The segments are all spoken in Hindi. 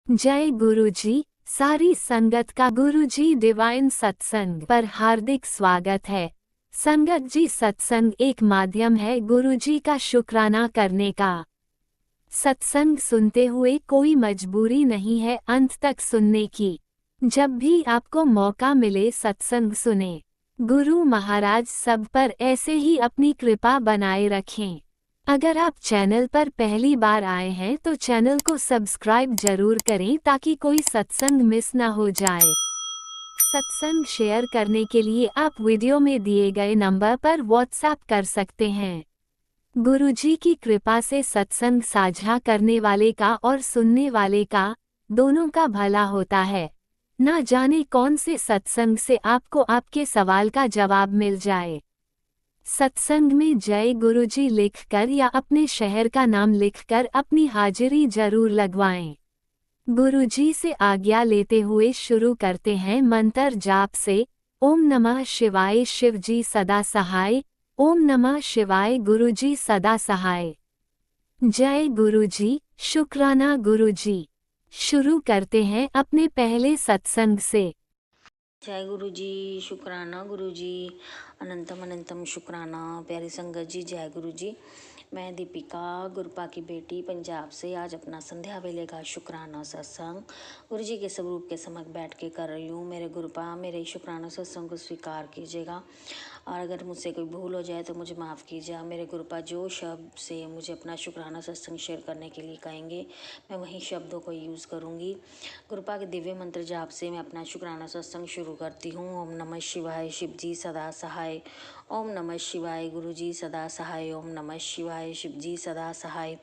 जय गुरुजी। सारी संगत का गुरुजी डिवाइन सत्संग पर हार्दिक स्वागत है। संगत जी, सत्संग एक माध्यम है गुरुजी का शुक्राना करने का। सत्संग सुनते हुए कोई मजबूरी नहीं है अंत तक सुनने की। जब भी आपको मौका मिले सत्संग सुने। गुरु महाराज सब पर ऐसे ही अपनी कृपा बनाए रखें। अगर आप चैनल पर पहली बार आए हैं तो चैनल को सब्सक्राइब जरूर करें ताकि कोई सत्संग मिस ना हो जाए। सत्संग शेयर करने के लिए आप वीडियो में दिए गए नंबर पर व्हाट्सएप कर सकते हैं। गुरुजी की कृपा से सत्संग साझा करने वाले का और सुनने वाले का दोनों का भला होता है। ना जाने कौन से सत्संग से आपको आपके सवाल का जवाब मिल जाए। सत्संग में जय गुरुजी लिखकर या अपने शहर का नाम लिखकर अपनी हाजिरी जरूर लगवाएं। गुरुजी से आज्ञा लेते हुए शुरू करते हैं मंत्र जाप से। ओम नमः शिवाय, शिवजी सदा सहाय। ओम नमः शिवाय, गुरुजी सदा सहाय। जय गुरुजी, शुक्राना गुरुजी। शुरू करते हैं अपने पहले सत्संग से। जय गुरु जी, शुक्राना गुरु जी, अनंतम अनंतम शुक्राना। प्यारी संगत जी, जय गुरु जी। मैं दीपिका गुरपा की बेटी पंजाब से आज अपना संध्या वेले का शुक्राना सत्संग गुरु जी के स्वरूप के समक्ष बैठ के कर रही हूँ। मेरे गुरपा मेरे शुक्राना सत्संग को स्वीकार कीजिएगा और अगर मुझसे कोई भूल हो जाए तो मुझे माफ़ कीजिए। मेरे गुरपा जो शब्द से मुझे अपना शुक्राना सत्संग शेयर करने के लिए कहेंगे मैं वहीं शब्दों को यूज़ करूँगी। गुरपा के दिव्य मंत्र जाप से मैं अपना शुक्राना सत्संग शुरू करती हूँ। ओम नमः शिवाय, शिवजी सदा सहाय। ओम नमः शिवाय, गुरुजी सदा सहाय। ओम नमः शिवाय, शिवजी सदा सहाय।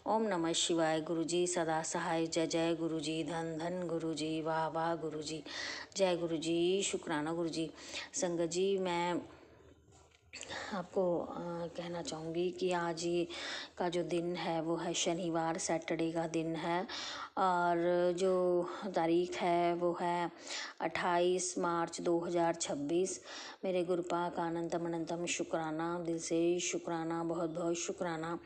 ओम नमः शिवाय, गुरुजी सदा सहाय। जय जय गुरुजी, धन धन गुरुजी, वाह वाह गुरुजी। जय गुरुजी, शुक्राना गुरुजी। संगत जी, मैं आपको कहना चाहूँगी कि आज ये का जो दिन है वो है शनिवार, सैटरडे का दिन है और जो तारीख है वो है 28 मार्च 2026। मेरे गुरुपा का अनंतम अनंतम शुक्राना, दिल से शुक्राना, बहुत बहुत शुक्राना।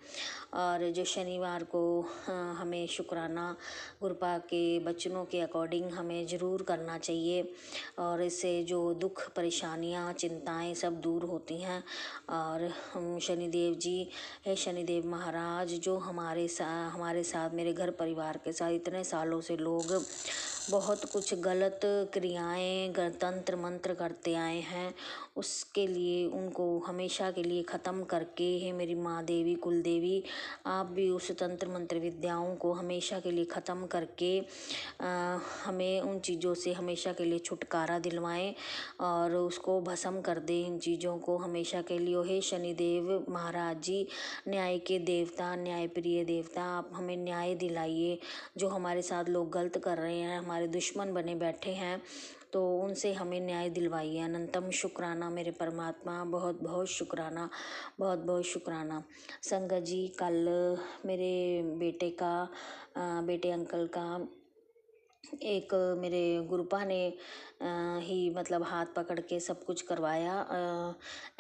और जो शनिवार को हमें शुक्राना गुरुपा के बचनों के अकॉर्डिंग हमें ज़रूर करना चाहिए और इससे जो दुख परेशानियाँ चिंताएं सब दूर होती हैं। और हम शनिदेव जी, हे शनिदेव महाराज, जो हमारे साथ मेरे घर परिवार के साथ इतने सालों से लोग बहुत कुछ गलत क्रियाएं तंत्र मंत्र करते आए हैं, उसके लिए उनको हमेशा के लिए ख़त्म करके, हे मेरी माँ देवी कुल देवी, आप भी उस तंत्र मंत्र विद्याओं को हमेशा के लिए ख़त्म करके हमें उन चीज़ों से हमेशा के लिए छुटकारा दिलवाएं और उसको भस्म कर दें इन चीज़ों को हमेशा के लिए। हे शनिदेव महाराज जी, न्याय के देवता, न्याय प्रिय देवता, आप हमें न्याय दिलाइए। जो हमारे साथ लोग गलत कर रहे हैं, हमारे दुश्मन बने बैठे हैं, तो उनसे हमें न्याय दिलवाइए। अनंतम शुक्राना मेरे परमात्मा, बहुत बहुत शुक्राना, बहुत बहुत शुक्राना। संगत जी, कल मेरे बेटे अंकल का एक मेरे गुरुपा ने ही मतलब हाथ पकड़ के सब कुछ करवाया।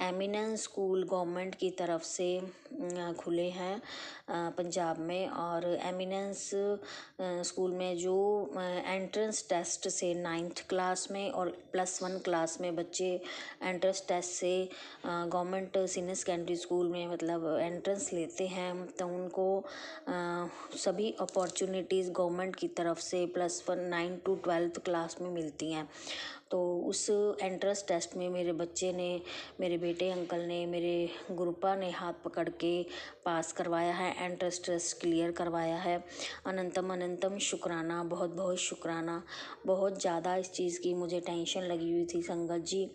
एमिनेंस स्कूल गवर्नमेंट की तरफ से खुले हैं पंजाब में और एमिनेंस स्कूल में जो एंट्रेंस टेस्ट से 9th क्लास में और +1 क्लास में बच्चे एंट्रेंस टेस्ट से गवर्नमेंट सीनियर सेकेंडरी स्कूल में मतलब एंट्रेंस लेते हैं, तो उनको सभी अपॉर्चुनिटीज़ गवर्नमेंट की तरफ से +1 9 to 12th क्लास में मिलती हैं। तो उस एंट्रेंस टेस्ट में मेरे बच्चे ने, मेरे बेटे अंकल ने, मेरे गुरुपा ने हाथ पकड़ के पास करवाया है, एंट्रेंस टेस्ट क्लियर करवाया है। अनंतम अनंतम शुक्राना, बहुत बहुत शुक्राना। बहुत ज़्यादा इस चीज़ की मुझे टेंशन लगी हुई थी संगत जी।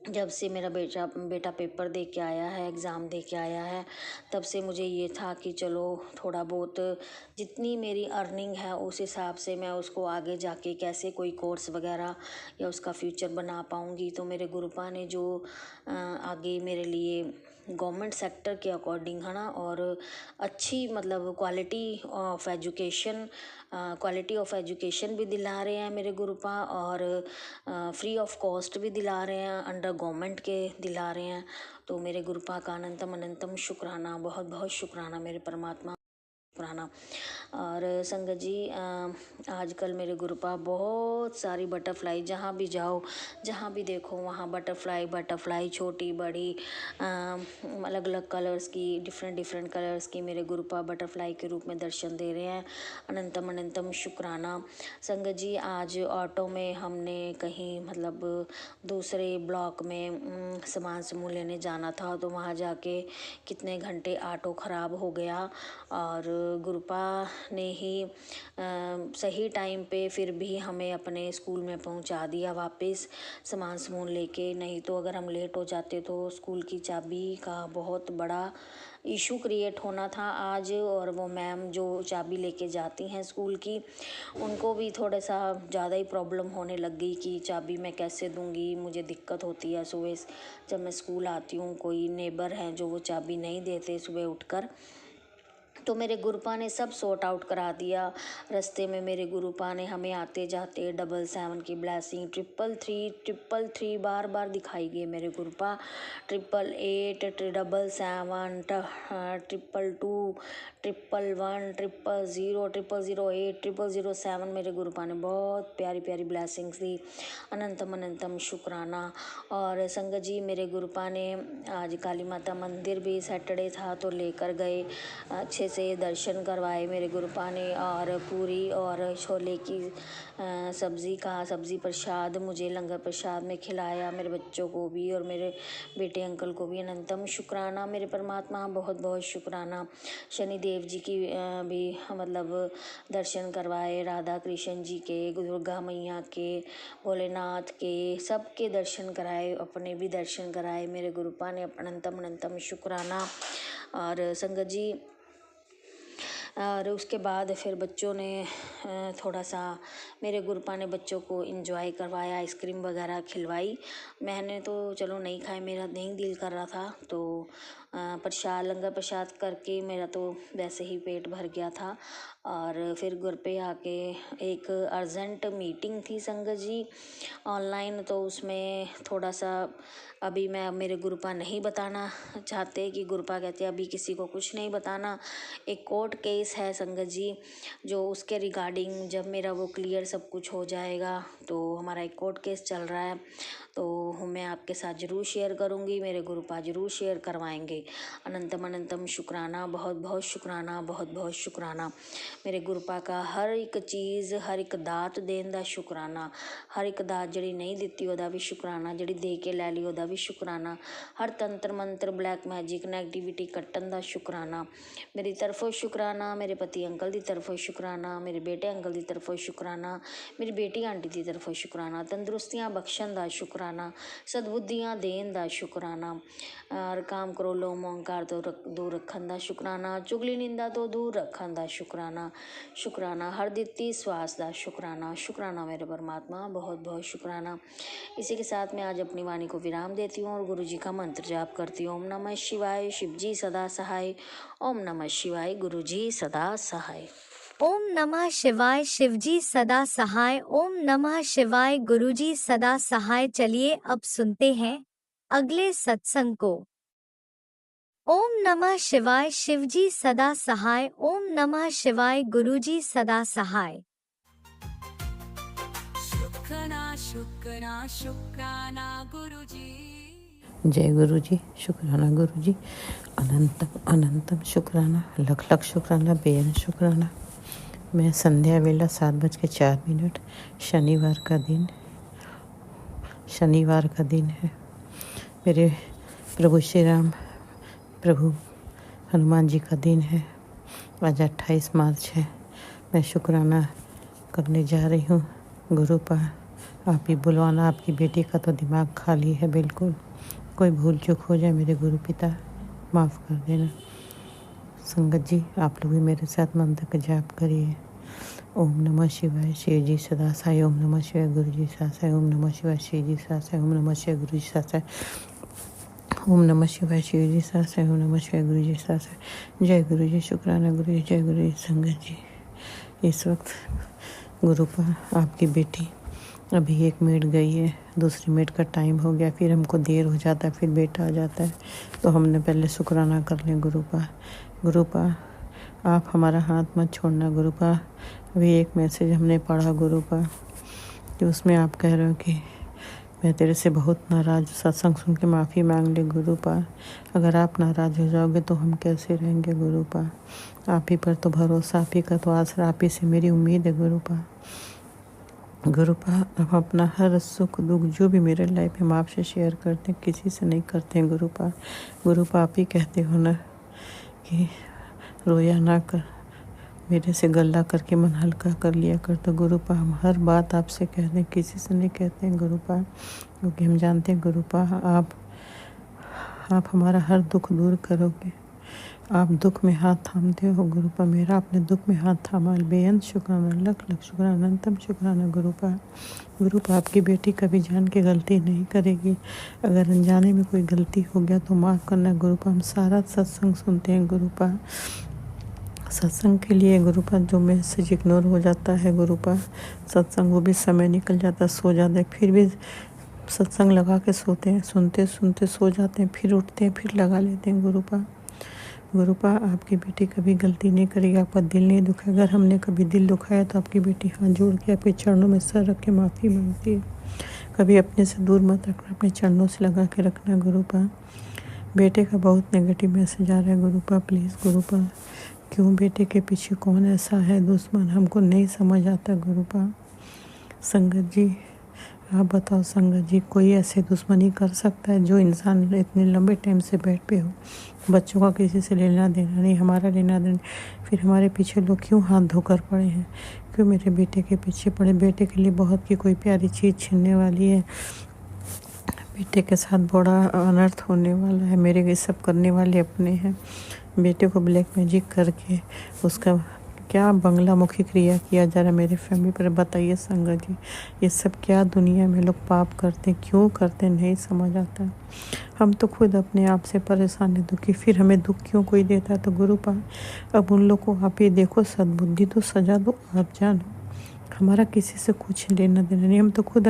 जब से मेरा बेटा पेपर दे के आया है, एग्ज़ाम दे के आया है, तब से मुझे ये था कि चलो थोड़ा बहुत जितनी मेरी अर्निंग है उस हिसाब से मैं उसको आगे जाके कैसे कोई कोर्स वगैरह या उसका फ्यूचर बना पाऊँगी। तो मेरे गुरुपा ने जो आगे मेरे लिए गवर्नमेंट सेक्टर के अकॉर्डिंग है ना, और अच्छी मतलब क्वालिटी ऑफ एजुकेशन भी दिला रहे हैं मेरे गुरुपा और फ्री ऑफ कॉस्ट भी दिला रहे हैं, अंडर गवर्नमेंट के दिला रहे हैं। तो मेरे गुरुपा का अनंतम अनंतम शुक्राना, बहुत बहुत शुक्राना मेरे परमात्मा, शुक्राना। और संगत जी आजकल मेरे गुरुपा बहुत सारी बटरफ्लाई, जहाँ भी जाओ जहाँ भी देखो वहाँ बटरफ्लाई छोटी बड़ी अलग अलग कलर्स की, डिफरेंट कलर्स की मेरे गुरुपा बटरफ्लाई के रूप में दर्शन दे रहे हैं। अनंतम अनंतम शुक्राना। संगत जी आज ऑटो में हमने कहीं मतलब दूसरे ब्लॉक में सामान समूह लेने जाना था, तो वहाँ जाके कितने घंटे ऑटो ख़राब हो गया और गुरुपा ने ही सही टाइम पे फिर भी हमें अपने स्कूल में पहुँचा दिया वापस सामान समून लेके। नहीं तो अगर हम लेट हो जाते तो स्कूल की चाबी का बहुत बड़ा इशू क्रिएट होना था आज। और वो मैम जो चाबी लेके जाती हैं स्कूल की, उनको भी थोड़ा सा ज़्यादा ही प्रॉब्लम होने लग गई कि चाबी मैं कैसे दूंगी, मुझे दिक्कत होती है सुबह जब मैं स्कूल आती हूँ। कोई नेबर हैं जो वो चाबी नहीं देते सुबह उठकर, तो मेरे गुरुपा ने सब सॉर्ट आउट करा दिया। रास्ते में मेरे गुरुपा ने हमें आते जाते 777 की ब्लेसिंग, 333 बार बार दिखाई गई मेरे गुरुपा। 888 777 222 111 000 008 007 मेरे गुरुपा ने बहुत प्यारी प्यारी ब्लेसिंग्स दी। अनंतम अनंतम शुक्राना। और संगत जी मेरे गुरुपा ने आज काली माता मंदिर भी सैटरडे था तो लेकर गए, अच्छे से दर्शन करवाए मेरे गुरुपा ने। और पूरी और छोले की सब्ज़ी प्रसाद मुझे लंगर प्रसाद में खिलाया, मेरे बच्चों को भी और मेरे बेटे अंकल को भी। अनंतम शुक्राना मेरे परमात्मा, बहुत बहुत शुक्राना। शनिदेव जी की भी मतलब दर्शन करवाए, राधा कृष्ण जी के, दुर्गा मैया के, भोलेनाथ के, सबके दर्शन कराए, अपने भी दर्शन कराए मेरे गुरुपा ने। अनंतम अनंतम शुक्राना। और संगत जी और उसके बाद फिर बच्चों ने थोड़ा सा मेरे गुरुपा ने बच्चों को इंजॉय करवाया, आइसक्रीम वगैरह खिलवाई। मैंने तो चलो नहीं खाए, मेरा नहीं दिल कर रहा था, तो प्रसाद लंगर प्रसाद करके मेरा तो वैसे ही पेट भर गया था। और फिर घर पे आके एक अर्जेंट मीटिंग थी संगत जी ऑनलाइन, तो उसमें थोड़ा सा अभी मैं मेरे गुरुपा नहीं बताना चाहते कि गुरुपा कहते हैं अभी किसी को कुछ नहीं बताना। एक कोर्ट केस है संगत जी, जो उसके रिगार्डिंग जब मेरा वो क्लियर सब कुछ हो जाएगा, तो हमारा एक कोर्ट केस चल रहा है, तो मैं आपके साथ ज़रूर शेयर करूँगी, मेरे गुरुपा ज़रूर शेयर करवाएंगे। अनंतम अनंतम शुक्राना, बहुत बहुत शुक्राना, बहुत बहुत शुक्राना मेरे गुरुपा का। हर एक चीज़ हर एक दात देन दा शुक्राना, हर एक दात ਜਿਹੜੀ नहीं ਦਿੱਤੀ ਉਹਦਾ भी शुक्राना, ਜਿਹੜੀ ਦੇ ਕੇ ਲੈ ਲਈ ਉਹਦਾ भी शुक्राना, हर तंत्र मंत्र ब्लैक मैजिक नेगेटिविटी ਕੱਟਣ ਦਾ शुक्राना। मेरी तरफों शुक्राना, मेरे पति अंकल की तरफों शुक्राना, मेरे बेटे अंकल की तरफों शुक्राना, मेरी बेटी आंटी की तरफों शुक्राना, तंदुरुस्तियाँ बख्शण का शुक्राना, सदबुद्धियाँ देन का शुक्राना, और काम करो लो मोहंकार तो दूर रखन का शुक्राना, चुगली निंदा तो दूर रखन का शुक्राना, शुक्राना हर दित्ती स्वास का शुक्राना, शुक्राना मेरे परमात्मा, बहुत बहुत शुक्राना। इसी के साथ मैं आज अपनी वाणी को विराम देती हूँ और गुरु जी का मंत्र जाप करती हूँ। ओम नमः शिवाय, शिव जी सदा सहाय। ओम नमः शिवाय, गुरु जी सदा सहाय। ओम नमः शिवाय, शिवजी सदा सहाय। ओम नमः शिवाय, गुरुजी सदा सहाय। चलिए अब सुनते हैं अगले सत्संग को। ओम नमः शिवाय, शिवजी सदा सहाय। ओम नमः शिवाय, गुरुजी सदा सहाय। शुक्राना शुक्राना शुक्राना गुरुजी। जय गुरु जी, शुक्राना गुरु जी, अनंतम अनंतम शुक्राना, लख लख शुक्राना, बेअंत शुक्राना। मैं संध्या वेला 7:04 शनिवार का दिन है। मेरे प्रभु श्री राम प्रभु हनुमान जी का दिन है। आज 28 मार्च है। मैं शुक्राना करने जा रही हूँ। गुरुपा आप ही बुलवाना, आपकी बेटी का तो दिमाग खाली है बिल्कुल। कोई भूल चूक हो जाए मेरे गुरु पिता माफ़ कर देना। संगत जी आप लोग भी मेरे साथ मंत्र का जाप करिए। ओम नमः शिवाय, शिव जी सदा सहाय। ओम नमः शिवाय, गुरु जी सदा सहाय। ओम नमः शिवाय, शिव जी सदा सहाय। ओम नमः शिवाय, गुरु जी सदा सहाय। ओम नमः शिवाय, शिव जी सदा सहाय। ओम नमः शिवाय, गुरु जी सदा सहाय। जय गुरु जी, शुक्राना गुरु जी, जय गुरु जी। संगत जी इस वक्त गुरुपा आपकी बेटी अभी 1 मिनट गई है, दूसरी मिनट का टाइम हो गया, फिर हमको देर हो जाता है, फिर बेटा आ जाता है, तो हमने पहले शुक्राना कर लें गुरुपा। गुरुपा आप हमारा हाथ मत छोड़ना गुरुपा। अभी एक मैसेज हमने पढ़ा गुरुपा कि उसमें आप कह रहे हो कि मैं तेरे से बहुत नाराज़, सत्संग सुन के माफ़ी मांग ले गुरुपा। अगर आप नाराज़ हो जाओगे तो हम कैसे रहेंगे गुरुपा। आप ही पर तो भरोसा, आप ही का तो आसरा, आप ही से मेरी उम्मीद है गुरुपा। गुरुपा अब अपना हर सुख दुख जो भी मेरे लाइफ में हम आपसे शेयर करते हैं, किसी से नहीं करते हैं गुरुपा। गुरुपा आप ही कहते हो ना कि रोया ना कर, मेरे से गल्ला करके मन हल्का कर लिया कर। तो गुरुपा हम हर बात आपसे कहते हैं, किसी से नहीं कहते हैं गुरुपा, क्योंकि हम जानते हैं गुरुपा आप हमारा हर दुख दूर करोगे। आप दुख में हाथ थामते हो गुरुपा। मेरा आपने दुख में हाथ थामा, बेअंत शुक्राना, लख लख शुक्राना, अनंतम शुक्राना गुरुपा। गुरुपा आपकी बेटी कभी जान के गलती नहीं करेगी। अगर अनजाने में कोई गलती हो गया तो माफ़ करना गुरुपा। हम सारा सत्संग सुनते हैं गुरुपा। सत्संग के लिए गुरुपा जो मैसेज इग्नोर हो जाता है गुरुपा, सत्संग वो भी समय निकल जाता, सो जाते हैं, फिर भी सत्संग लगा के सोते हैं, सुनते सुनते सो जाते हैं, फिर उठते हैं, फिर लगा लेते हैं गुरुपा। गुरुपा आपकी बेटी कभी गलती नहीं करेगी, आपका दिल नहीं दुखाएगा। अगर हमने कभी दिल दुखाया तो आपकी बेटी हाथ जोड़ के आपके चरणों में सर रख के माफ़ी मांगती है। कभी अपने से दूर मत रखना, अपने चरणों से लगा के रखना गुरुपा। बेटे का बहुत नेगेटिव मैसेज आ रहा है गुरुपा। प्लीज़ गुरुपा, क्यों बेटे के पीछे कौन ऐसा है दुश्मन, हमको नहीं समझ आता गुरुपा। संगत जी आप बताओ संगत जी, कोई ऐसे दुश्मनी कर सकता है जो इंसान इतने लंबे टाइम से बेड पे हो। बच्चों का किसी से लेना देना नहीं, हमारा लेना देना, फिर हमारे पीछे लोग क्यों हाथ धोकर पड़े हैं, क्यों मेरे बेटे के पीछे पड़े। बेटे के लिए बहुत की कोई प्यारी चीज़ छीनने वाली है, बेटे के साथ बड़ा अनर्थ होने वाला है, मेरे ये सब करने वाले अपने हैं। बेटे को ब्लैक मैजिक करके उसका क्या बंगला मुखी क्रिया किया जा रहा है मेरे फैमिली पर। बताइए संगत जी, ये सब क्या दुनिया में लोग पाप करते हैं, क्यों करते हैं, नहीं समझ आता। हम तो खुद अपने आप से परेशान है, दुखी, फिर हमें दुख क्यों कोई देता है। तो गुरुपा अब उन लोग को आप ही देखो, सद्बुद्धि तो सजा दो, आप जानो। हमारा किसी से कुछ लेना देना नहीं, हम तो खुद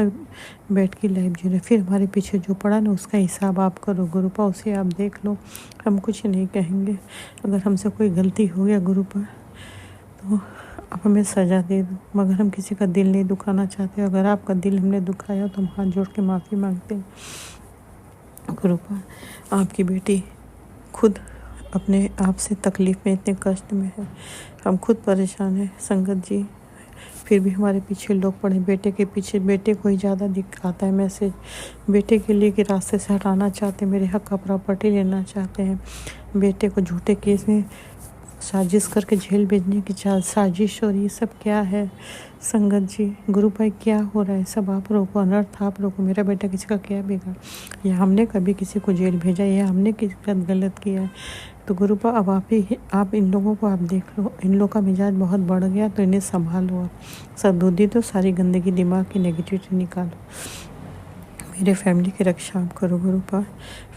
बैठ की लाइफ जी रहे। फिर हमारे पीछे जो पड़ा ना उसका हिसाब आप करो गुरुपा, उसे आप देख लो, हम कुछ नहीं कहेंगे। अगर हमसे कोई गलती हो गया गुरुपा तो आप हमें सज़ा दे दो, मगर हम किसी का दिल नहीं दुखाना चाहते। अगर आपका दिल हमने दुखाया तो हम हाथ जोड़ के माफ़ी मांगते हैं गुरुपा। आपकी बेटी खुद अपने आप से तकलीफ़ में, इतने कष्ट में है, हम खुद परेशान हैं संगत जी, फिर भी हमारे पीछे लोग पड़े। बेटे के पीछे, बेटे को ही ज़्यादा दिख आता है मैसेज, बेटे के लिए कि रास्ते से हटाना चाहते हैं, मेरे हक का प्रॉपर्टी लेना चाहते हैं, बेटे को झूठे केस में साजिश करके जेल भेजने की साजिश। और ये सब क्या है संगत जी, गुरु भाई क्या हो रहा है सब आप रोको, अनर्थ आप रोको। मेरा बेटा किसी का क्या बिगाड़, या हमने कभी किसी को जेल भेजा, या हमने किसी के साथ गलत किया है। तो गुरुपा अब आप इन लोगों को आप देख लो, इन लोगों का मिजाज बहुत बढ़ गया, तो इन्हें संभालो। सद्बुद्धि तो सारी गंदगी दिमाग की नेगेटिविटी निकालो। मेरे फैमिली की रक्षा आप करो गुरुपा,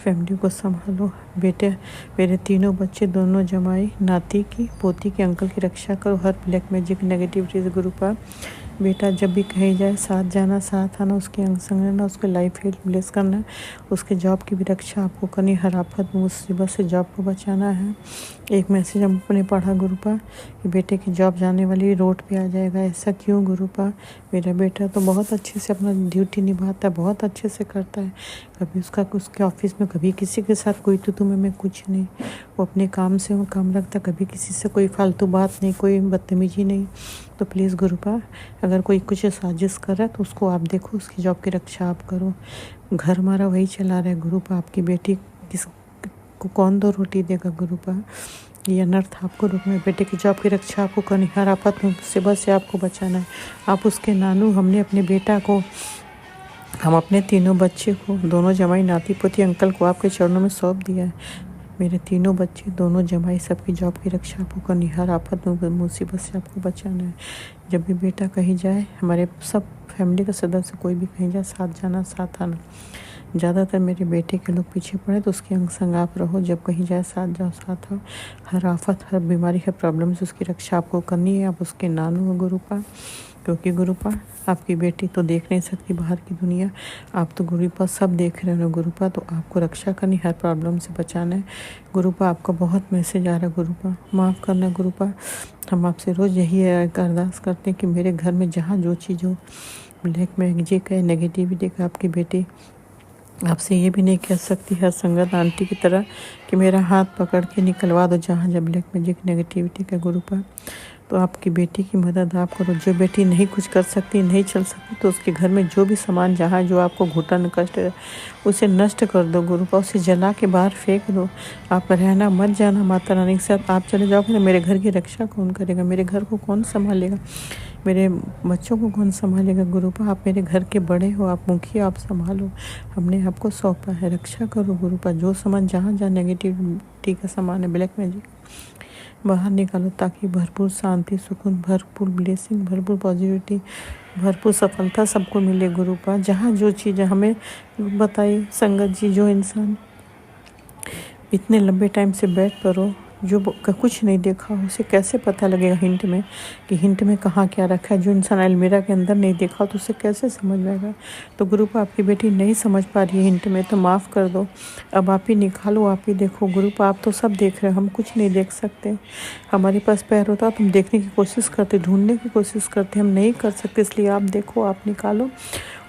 फैमिली को संभालो। बेटे मेरे तीनों बच्चे, दोनों जमाई, नाती की, पोती की, अंकल की रक्षा करो हर ब्लैक मैजिक नेगेटिविटी से गुरुपा। बेटा जब भी कहीं जाए साथ जाना, साथ आना, उसके अंग संग रहना, उसके लाइफ हेल्थ ब्लेस करना, उसके जॉब की भी रक्षा आपको करनी, हर आफत मुसीबत से जॉब को बचाना है। एक मैसेज हम अपने पढ़ा गुरुपा कि बेटे की जॉब जाने वाली रोड पे आ जाएगा। ऐसा क्यों गुरुपा, मेरा बेटा तो बहुत अच्छे से अपना ड्यूटी निभाता है, बहुत अच्छे से करता है, कभी उसके ऑफिस में कभी किसी के साथ कोई तो में कुछ नहीं, वो अपने काम से वो काम रखता, कभी किसी से कोई फालतू बात नहीं, कोई बदतमीजी नहीं। तो प्लीज़ गुरुपा अगर कोई कुछ साजिश कर रहा है तो उसको आप देखो, उसकी जॉब की रक्षा आप करो। घर हमारा वही चला रहा है गुरुपा, आपकी बेटी को कौन दो रोटी देगा गुरुपा। ये अनर्थ आपको रोकना है, बेटे की जॉब की रक्षा आपको करनी, हर आफत मुसीबत से आपको बचाना है। आप उसके नानू, हमने अपने बेटा को, हम अपने तीनों बच्चे को, दोनों जमाई, नाती पोती, अंकल को आपके चरणों में सौंप दिया है। मेरे तीनों बच्चे, दोनों जमाई, सबकी जॉब की रक्षा आपको करनी, हर आफत मुसीबत से आपको बचाना है। जब भी बेटा कहीं जाए, हमारे सब फैमिली का सदस्य कोई भी कहीं जाए, साथ जाना, साथ आना। ज़्यादातर मेरे बेटे के लोग पीछे पड़े तो उसके अंग संग आप रहो, जब कहीं जाए साथ जाओ, साथ आओ। हर आफत, हर बीमारी, हर प्रॉब्लम से उसकी रक्षा आपको करनी है। आप उसके नानू हो गुरुपा, क्योंकि गुरुपा आपकी बेटी तो देख नहीं सकती बाहर की दुनिया, आप तो गुरुपा सब देख रहे हो गुरुपा, तो आपको रक्षा करनी, हर प्रॉब्लम से बचाना है गुरुपा। आपका बहुत मैसेज आ रहा है गुरुपा, माफ़ करना गुरुपा। हम आपसे रोज़ यही अरदास करते हैं कि मेरे घर में जहाँ जो चीज़ हो, ब्लैक मैजिक है, नेगेटिविटी का, आपकी बेटी आपसे ये भी नहीं कह सकती हर संगत आंटी की तरह कि मेरा हाथ पकड़ के निकलवा दो जहाँ जब ब्लैक मैजिक नेगेटिविटी का गुरुपा। तो आपकी बेटी की मदद आप करो। जो बेटी नहीं कुछ कर सकती, नहीं चल सकती, तो उसके घर में जो भी सामान जहाँ जो आपको घुटन कष्ट है उसे नष्ट कर दो गुरुपा, उसे जला के बाहर फेंक दो। आप रहना मत जाना माता रानी के साथ, आप चले जाओगे ना, मेरे घर की रक्षा कौन करेगा, मेरे घर को कौन संभालेगा, मेरे बच्चों को कौन संभालेगा गुरुपा। आप मेरे घर के बड़े हो, आप मुखिया, आप संभालो, हमने आपको सौंपा है, रक्षा करो गुरुपा। जो सामान जहाँ जहाँ नेगेटिविटी का सामान है, ब्लैक मैजिक, बाहर निकालो ताकि भरपूर शांति, सुकून, भरपूर ब्लेसिंग, भरपूर पॉजिटिविटी, भरपूर सफलता सबको मिले गुरुपा। जहाँ जो चीज़ हमें बताइए संगत जी, जो इंसान इतने लंबे टाइम से बेड पर हो, जो कुछ नहीं देखा उसे कैसे पता लगेगा हिंट में कि हिंट में कहाँ क्या रखा है। जो इंसान अलमीरा के अंदर नहीं देखा तो उसे कैसे समझ में आएगा। तो गुरुपा आपकी बेटी नहीं समझ पा रही है हिंट में, तो माफ़ कर दो, अब आप ही निकालो, आप ही देखो गुरुपा। आप तो सब देख रहे हो, हम कुछ नहीं देख सकते। हमारे पास पैर होता तो हम देखने की कोशिश करते, ढूंढने की कोशिश करते, हम नहीं कर सकते। इसलिए आप देखो, आप निकालो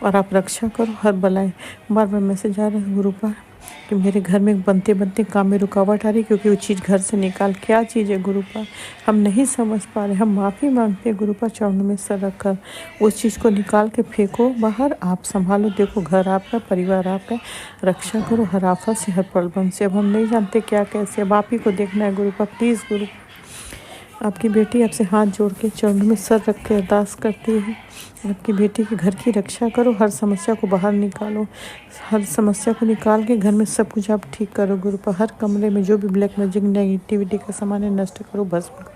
और आप रक्षा करो हर बलाएं। बार बार मैसेज आ रहा है गुरुपा कि मेरे घर में बनते बनते काम में रुकावट आ रही, क्योंकि वो चीज़ घर से निकाल, क्या चीज़ है गुरुपा हम नहीं समझ पा रहे। हम माफ़ी मांगते हैं गुरुपा, चरणों में सर रखकर उस चीज़ को निकाल के फेंको बाहर। आप संभालो, देखो घर आपका, परिवार आपका, रक्षा करो हर आफत से, हर प्रॉब्लम से। अब हम नहीं जानते क्या कैसे, अब आप ही को देखना है गुरुपा। प्लीज़ गुरुपा, आपकी बेटी आपसे हाथ जोड़ के चरणों में सर रख के अरदास करती है, आपकी बेटी के घर की रक्षा करो, हर समस्या को बाहर निकालो, हर समस्या को निकाल के घर में सब कुछ आप ठीक करो गुरुपा। हर कमरे में जो भी ब्लैक मैजिक नेगेटिविटी का सामान है नष्ट करो, भस्म करो।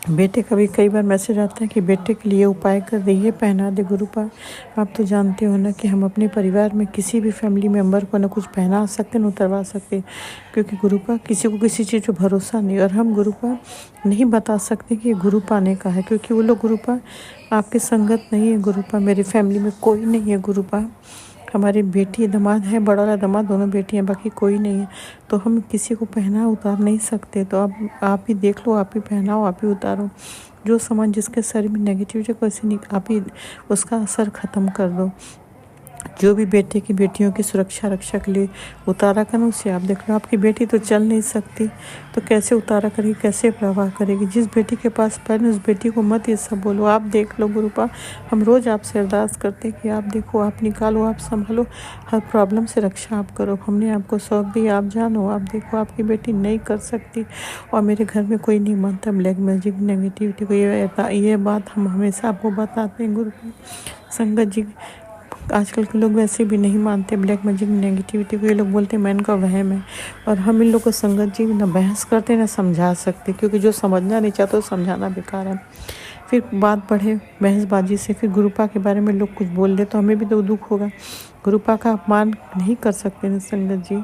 बेटे का भी कई बार मैसेज आता है कि बेटे के लिए उपाय कर दे, ये पहना दे गुरुपा। आप तो जानते हो ना कि हम अपने परिवार में किसी भी फैमिली मेम्बर को ना कुछ पहना सकते न उतरवा सकते, क्योंकि गुरुपा किसी को किसी चीज़ पर भरोसा नहीं। और हम गुरुपा नहीं बता सकते कि ये गुरुपा ने कहा है, क्योंकि वो लोग गुरुपा आपकी संगत नहीं है गुरुपा। मेरी फैमिली में कोई नहीं है गुरुपा, हमारी बेटी दामाद है, बड़ा वाला दामाद, दोनों बेटियां, बाकी कोई नहीं है। तो हम किसी को पहना उतार नहीं सकते। तो अब आप ही देख लो, आप ही पहनाओ, आप ही उतारो। जो सामान जिसके शरीर में नेगेटिविटी को ऐसे आप ही उसका असर ख़त्म कर दो। जो भी बेटे की बेटियों की सुरक्षा रक्षा के लिए उतारा करना, उसे आप देख लो। आपकी बेटी तो चल नहीं सकती, तो कैसे उतारा करेगी, कैसे प्रवाह करेगी। जिस बेटी के पास पैर उस बेटी को मत ये सब बोलो, आप देख लो गुरुपा। हम रोज़ आपसे अरदास करते हैं कि आप देखो, आप निकालो, आप संभालो, हर प्रॉब्लम से रक्षा आप करो। हमने आपको सौंप दी, आप जानो, आप देखो। आपकी बेटी नहीं कर सकती और मेरे घर में कोई नहीं मानता ब्लैक मैजिक नेगेटिविटी को। ये बात हम हमेशा आपको बताते हैं गुरुपा। संगत जी, आजकल के लोग वैसे भी नहीं मानते ब्लैक मैजिक नेगेटिविटी को। ये लोग बोलते हैं मैन का वहम है, और हम इन लोग को संगत जी ना बहस करते ना समझा सकते, क्योंकि जो समझना नहीं चाहते तो समझाना बेकार है। फिर बात बढ़े बहसबाजी से, फिर गुरुपा के बारे में लोग कुछ बोल दे तो हमें भी तो दुख होगा। गुरुपा का अपमान नहीं कर सकते ना संगत जी।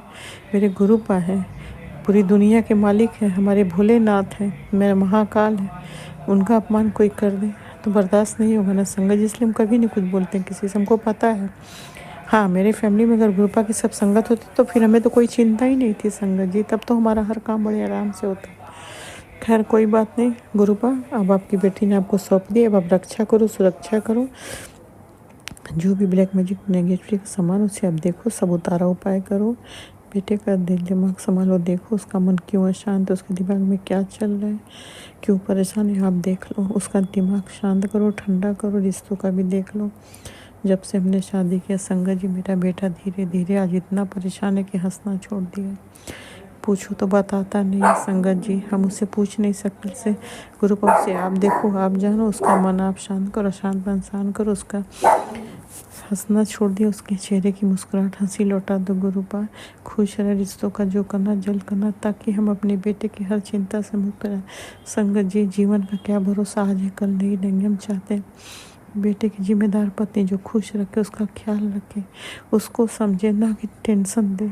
मेरे गुरुपा हैं, पूरी दुनिया के मालिक हैं, हमारे भोलेनाथ हैं, मेरा महाकाल है, उनका अपमान कोई कर दे तो बर्दाश्त नहीं होगा ना संगत जी। इसलिए हम कभी नहीं कुछ बोलते हैं किसी से, हमको पता है। हाँ, मेरे फैमिली में अगर गुरुपा की सब संगत होती तो फिर हमें तो कोई चिंता ही नहीं थी संगत जी, तब तो हमारा हर काम बड़े आराम से होता। खैर कोई बात नहीं गुरुपा, अब आपकी बेटी ने आपको सौंप दी, अब आप रक्षा करो, सुरक्षा करो। जो भी ब्लैक मैजिक नेगेटिविटी का सामान उसे आप देखो, सब उतारा उपाय करो। बेटे का दिल दिमाग संभालो, देखो उसका मन क्यों अशांत है, उसके दिमाग में क्या चल रहा है, क्यों परेशान है, आप देख लो। उसका दिमाग शांत करो, ठंडा करो, रिश्तों का भी देख लो। जब से हमने शादी किया संगत जी, मेरा बेटा धीरे धीरे आज इतना परेशान है कि हंसना छोड़ दिया। पूछो तो बताता नहीं है संगत जी, हम उससे पूछ नहीं सकते से गुरुपा से। आप देखो, आप जानो, उसका मन आप शांत करो, शांत मन शांत करो, उसका हंसना छोड़ दिया, उसके चेहरे की मुस्कुराहट हंसी लौटा दो गुरुपा। खुश रहे, रिश्तों का जो करना जल्द करना, ताकि हम अपने बेटे की हर चिंता से मुक्त रहें। संगत जी, जीवन का क्या भरोसा, आज है कल नहीं रहेंगे। हम चाहते हैं बेटे की जिम्मेदार पत्नी जो खुश रखे, उसका ख्याल रखे, उसको समझे, ना कि टेंशन दे।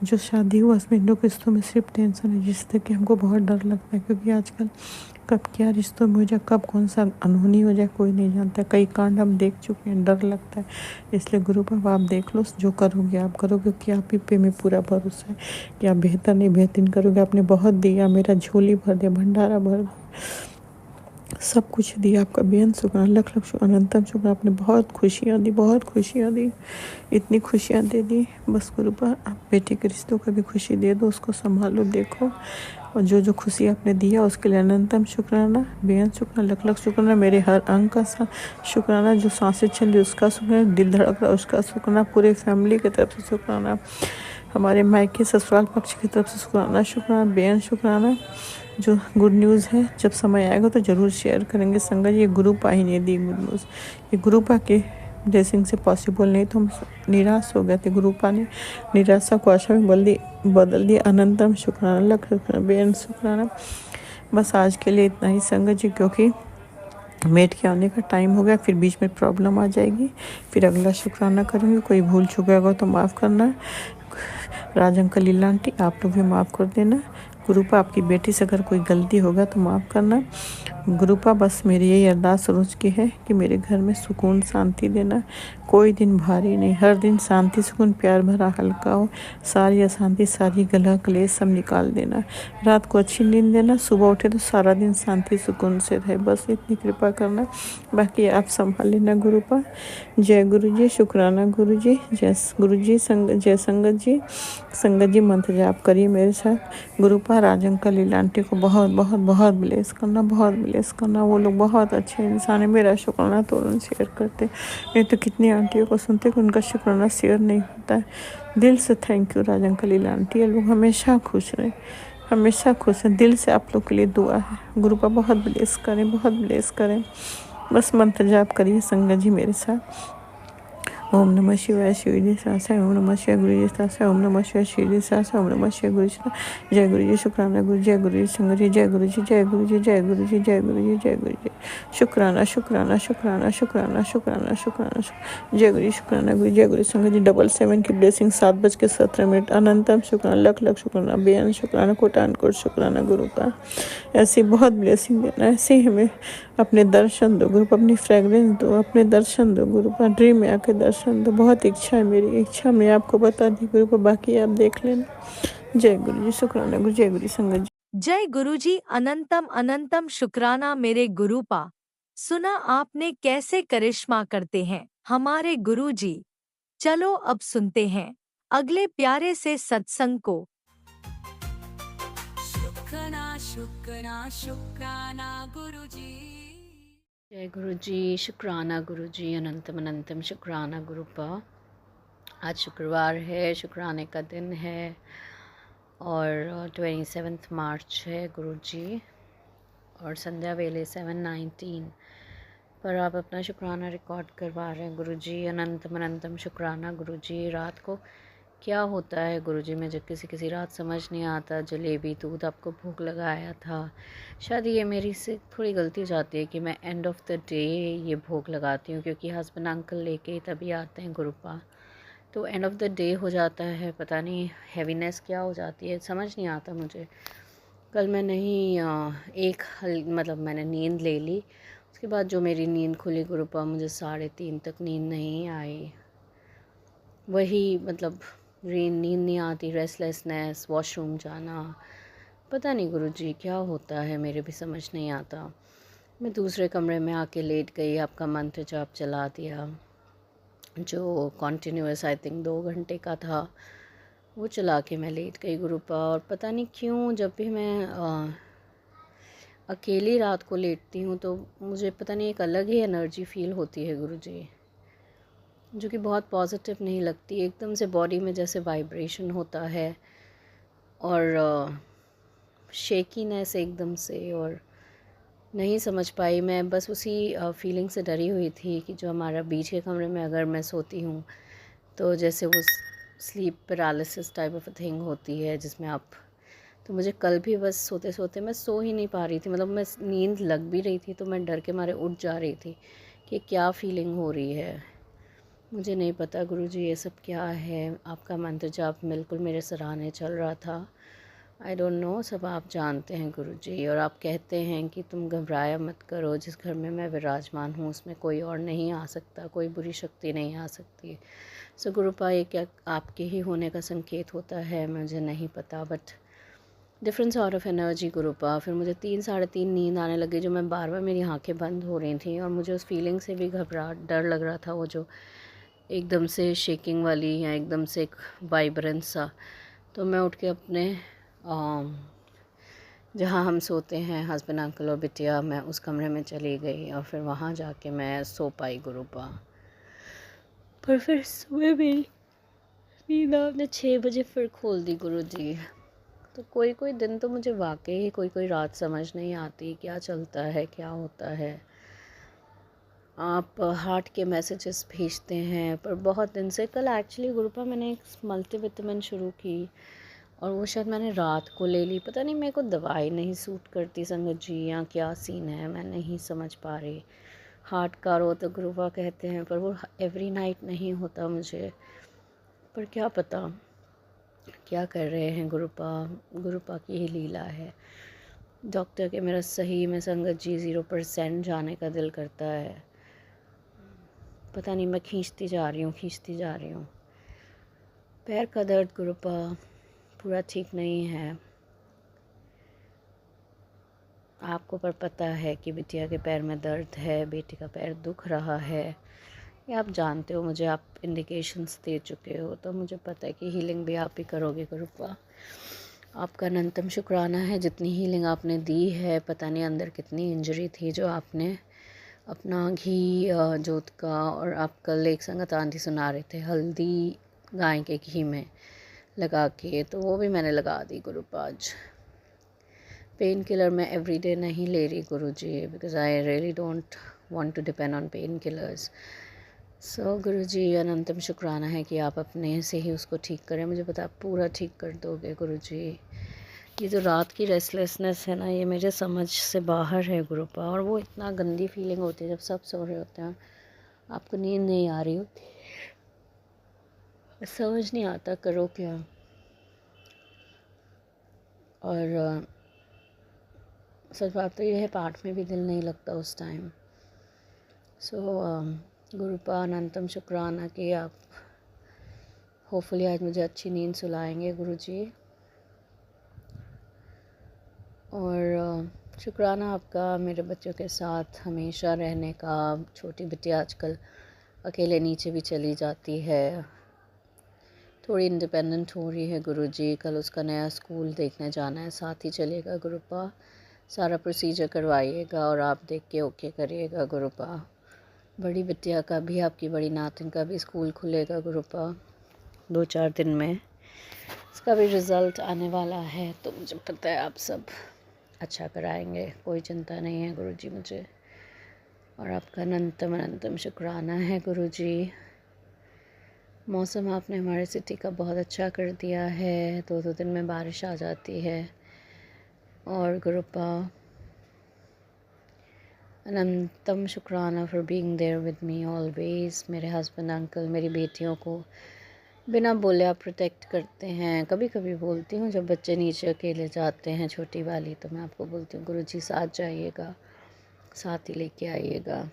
जो शादी हुआ उसमें इन लोग रिश्तों में सिर्फ टेंशन है, जिससे कि हमको बहुत डर लगता है, क्योंकि आजकल कब क्या रिश्तों में हो जाए, कब कौन सा अनहोनी हो जाए, कोई नहीं जानता। कई कांड हम देख चुके हैं, डर लगता है। इसलिए गुरु बाबा आप देख लो, जो करोगे आप करोगे, कि आप ही पे में पूरा भरोसा है कि आप बेहतर नहीं बेहतरीन करोगे। आपने बहुत दिया, मेरा झोली भर दिया, भंडारा भर दिया, सब कुछ दिया। आपका बेअंत शुक्र, लख लख शुक्र, अनंतम शुक्र। आपने बहुत खुशियाँ दी, बहुत खुशियाँ दी, इतनी खुशियाँ दे दी। बस गुरु बाबा आप बेटी के रिश्तों का भी खुशी दे दो, उसको संभालो, देखो। और जो जो खुशी आपने दिया उसके लिए अनंतम शुक्राना, बेअंत शुक्राना, लख लख शुक्राना। मेरे हर अंग का शुक्राना, जो सांसें चल रही उसका शुक्राना, दिल धड़क रहा उसका शुक्राना, पूरे फैमिली की तरफ से शुक्राना, हमारे मायके ससुराल पक्ष की तरफ से शुक्राना, शुक्राना, बेअंत शुक्राना। जो गुड न्यूज़ है जब समय आएगा तो ज़रूर शेयर करेंगे संगत। ये गुरु पा ही नहीं दी गुड न्यूज़, ये गुरु पा के ब्लेसिंग से पॉसिबल नहीं, तो हम निराश हो गए थे। गुरु पा ने निराशा को आशा में बदल दिया। अनंतम शुक्राना, लख शुक्राना, बेअंत शुक्राना। बस आज के लिए इतना ही संगत जी, क्योंकि मेट के आने का टाइम हो गया, फिर बीच में प्रॉब्लम आ जाएगी, फिर अगला शुक्राना करेंगे। कोई भूल चूक होगा तो माफ़ करना। राज अंकल, लीला आंटी, आप लोग भी माफ़ कर देना। गुरुपा आपकी बेटी से अगर कोई गलती होगा तो माफ़ करना। गुरुपा बस मेरी यही अरदास रोज़ की है कि मेरे घर में सुकून शांति देना, कोई दिन भारी नहीं, हर दिन शांति सुकून प्यार भरा हल्का हो, सारी अशांति सारी गला क्लेश सब निकाल देना, रात को अच्छी नींद देना, सुबह उठे तो सारा दिन शांति सुकून से रहे, बस इतनी कृपा करना। बाकी आप संभाल लेना गुरुपा। जय गुरु जी, शुक्राना गुरु जी, जय गुरु जी, जय संगत जी मंत्र जाप करिए मेरे साथ। गुरुपा राज अंकल, लीला आंटी को बहुत बहुत बहुत ब्लेस करना, बहुत ब्लेस करना। वो लोग बहुत अच्छे इंसान है। मेरा शुक्राना तो उन्होंने शेयर करते, नहीं तो कितनी आंटियों को सुनते कि उनका शुक्राना शेयर नहीं होता है। दिल से thank you Raj uncle, Leela aunty. ये लोग हमेशा खुश रहें, हमेशा खुश हैं। दिल से आप लोग के लिए दुआ है। गुरुपा बहुत ब्लेस करें, बहुत ब्लेस करें। बस मंत्र जाप करिए संगत जी मेरे साथ। ओम नमः शिवाय, शिव जी सासा, ओम नमः शिवाय, गुरु जी सासा, ओम नमः शिवाय, शिव जी सासा, ओम नमः शिवाय, गुरु जी। जय गुरु जी, शुक्राना गुरु, जय गुरु जी संगत जी, जय गुरु जी, जय गुरु जी, जय गुरु जी, जय गुरु जी, जय गुरु जी। शुक्राना शुक्राना शुक्राना शुक्राना शुक्राना शुक्राना, जय गुरु जी, शुक्राना गुरु, जय गुरु संगत जी। 77 की ब्लेसिंग 7:17 अनंतम शुक्राना, लख लख शुक्राना, बेअंत शुक्राना, कोटान कोट शुक्राना गुरु का। ऐसी बहुत ब्लेसिंग देना, ऐसे ही हमें अपने दर्शन दो गुरु, अपनी फ्रेगरेंस दो, अपने दर्शन दो गुरु, ड्रीम में आके दर्शन दो। बहुत इच्छा है, मेरी इच्छा मैं आपको बता दी गुरु को, बाकी आप देख लेना। जय गुरु जी, शुक्राना गुरु, जय गुरु संगत जी। जय गुरुजी, अनंतम अनंतम शुक्राना मेरे गुरुपा। सुना आपने कैसे करिश्मा करते हैं हमारे गुरुजी। चलो अब सुनते हैं अगले प्यारे से सत्संग को। शुक्राना शुक्राना शुक्राना गुरुजी। जय गुरु जी, शुक्राना गुरु जी, अनंतम अनंतम शुक्राना गुरुपा। आज शुक्रवार है, शुक्राने का दिन है और 27 मार्च है गुरु जी, और संध्या वेले 7:19 पर आप अपना शुक्राना रिकॉर्ड करवा रहे हैं गुरु जी। अनंतम अनंतम शुक्राना गुरु जी। रात को क्या होता है गुरु जी, मुझे किसी रात समझ नहीं आता। जलेबी दूध आपको भूख लगाया था, शायद ये मेरी से थोड़ी गलती हो जाती है कि मैं एंड ऑफ द डे ये भोग लगाती हूँ, क्योंकि हस्बैंड अंकल लेके तभी आते हैं गुरुपा, तो एंड ऑफ द डे हो जाता है। पता नहीं हैवीनेस क्या हो जाती है, समझ नहीं आता मुझे। कल मैं नहीं मतलब मैंने नींद ले ली, उसके बाद जो मेरी नींद खुली गुरुपा, मुझे 3:30 तक नींद नहीं आई। वही मतलब नींद नहीं आती, रेस्टलेसनेस, वॉशरूम जाना, पता नहीं गुरुजी क्या होता है, मेरे भी समझ नहीं आता। मैं दूसरे कमरे में आके लेट गई, आपका मंत्र जाप चला दिया, जो कॉन्टीन्यूअस आई थिंक 2 घंटे का था, वो चला के मैं लेट गई गुरुपा। और पता नहीं क्यों जब भी मैं अकेली रात को लेटती हूँ तो मुझे पता नहीं एक अलग ही एनर्जी फील होती है गुरुजी, जो कि बहुत पॉजिटिव नहीं लगती। एकदम से बॉडी में जैसे वाइब्रेशन होता है और शेकीनेस एकदम से, और नहीं समझ पाई। मैं बस उसी फीलिंग से डरी हुई थी कि जो हमारा बीच के कमरे में अगर मैं सोती हूँ तो जैसे वो sleep paralysis type of thing होती है जिसमें आप, तो मुझे कल भी बस सोते सोते मैं सो ही नहीं पा रही थी, मतलब मैं नींद लग भी रही थी तो मैं डर के मारे उठ जा रही थी कि क्या फीलिंग हो रही है। मुझे नहीं पता गुरुजी ये सब क्या है। आपका मंत्र जाप बिल्कुल मेरे सराहने चल रहा था आई डोंट नो, सब आप जानते हैं गुरुजी। और आप कहते हैं कि तुम घबराया मत करो, जिस घर में मैं विराजमान हूँ उसमें कोई और नहीं आ सकता, कोई बुरी शक्ति नहीं आ सकती। सो गुरुपा, ये क्या आपके ही होने का संकेत होता है मुझे नहीं पता, but different sort of energy Gurupa. फिर मुझे 3 साढ़े 3 नींद आने लगी, जो मैं बार बार मेरी आंखें बंद हो रही थी, और मुझे उस फीलिंग से भी घबराहट डर लग रहा था, वो जो एकदम से शेकिंग वाली या एकदम से एक वाइब्रेंस सा। तो मैं उठ के अपने जहाँ हम सोते हैं हस्बैंड अंकल और बिटिया, मैं उस कमरे में चली गई और फिर वहाँ जाके मैं सो पाई गुरुपा। पर फिर सुबह मेरी नींद आपने 6 बजे फिर खोल दी गुरुजी। तो कोई कोई दिन तो मुझे वाकई कोई कोई रात समझ नहीं आती क्या चलता है, क्या होता है। आप हार्ट के मैसेजेस भेजते हैं, पर बहुत दिन से कल एक्चुअली गुरुपा मैंने एक मल्टीविटामिन शुरू की, और वो शायद मैंने रात को ले ली। पता नहीं मेरे को दवाई नहीं सूट करती संगत जी, या क्या सीन है, मैं नहीं समझ पा रही। हार्ट का रो तो गुरुपा कहते हैं, पर वो एवरी नाइट नहीं होता मुझे। पर क्या पता क्या कर रहे हैं गुरुपा, गुरुपा की ही लीला है। डॉक्टर के मेरा सही में संगत जी 0% जाने का दिल करता है। पता नहीं मैं खींचती जा रही हूँ। पैर का दर्द गुरुपा पूरा ठीक नहीं है। आपको पर पता है कि बिटिया के पैर में दर्द है, बेटी का पैर दुख रहा है, ये आप जानते हो, मुझे आप इंडिकेशंस दे चुके हो, तो मुझे पता है कि हीलिंग भी आप ही करोगे गुरुपा। आपका अनंतम शुक्राना है जितनी हीलिंग आपने दी है। पता नहीं अंदर कितनी इंजरी थी जो आपने अपना घी जोत का, और आप कल एक संगत आंटी सुना रहे थे हल्दी गाय के घी में लगा के, तो वो भी मैंने लगा दी गुरुपा आज। पेन किलर मैं एवरीडे नहीं ले रही Guruji, because I really don't want to depend on pain killers. So Guruji, अनंतम शुक्राना है कि आप अपने से ही उसको ठीक करें। मुझे पता आप पूरा ठीक कर दोगे गुरुजी। ये जो रात की रेस्टलेसनेस है ना, ये मेरे समझ से बाहर है गुरुपा, और वो इतना गंदी फीलिंग होती है जब सब सो रहे होते हैं, आपको नींद नहीं आ रही होती, समझ नहीं आता करो क्या। और सच बात तो ये है, पाठ में भी दिल नहीं लगता उस टाइम। सो गुरुपा, अनंतम शुक्राना कि आप होपफुली आज मुझे अच्छी नींद सुलाएंगे गुरुजी। और शुक्राना आपका मेरे बच्चों के साथ हमेशा रहने का। छोटी बिटिया आजकल अकेले नीचे भी चली जाती है, थोड़ी इंडिपेंडेंट हो रही है गुरुजी। कल उसका नया स्कूल देखने जाना है, साथ ही चलेगा गुरुपा। सारा प्रोसीजर करवाइएगा और आप देख के ओके करिएगा गुरुपा। बड़ी बिटिया का भी, आपकी बड़ी नातिन का भी स्कूल खुलेगा गुरुपा 2-4 दिन में। इसका भी रिज़ल्ट आने वाला है, तो मुझे पता है आप सब अच्छा कराएंगे, कोई चिंता नहीं है गुरुजी मुझे। और आपका अनंतम अनंतम शुक्राना है गुरुजी। मौसम आपने हमारे सिटी का बहुत अच्छा कर दिया है, 2-2 दिन में बारिश आ जाती है। और गुरुपा, अनंतम शुक्राना for being there with me always. मेरे हस्बैंड अंकल मेरी बेटियों को बिना बोले आप प्रोटेक्ट करते हैं। कभी कभी बोलती हूँ जब बच्चे नीचे अकेले जाते हैं, छोटी वाली, तो मैं आपको बोलती हूँ गुरुजी साथ जाइएगा, साथ ही लेके आइएगा।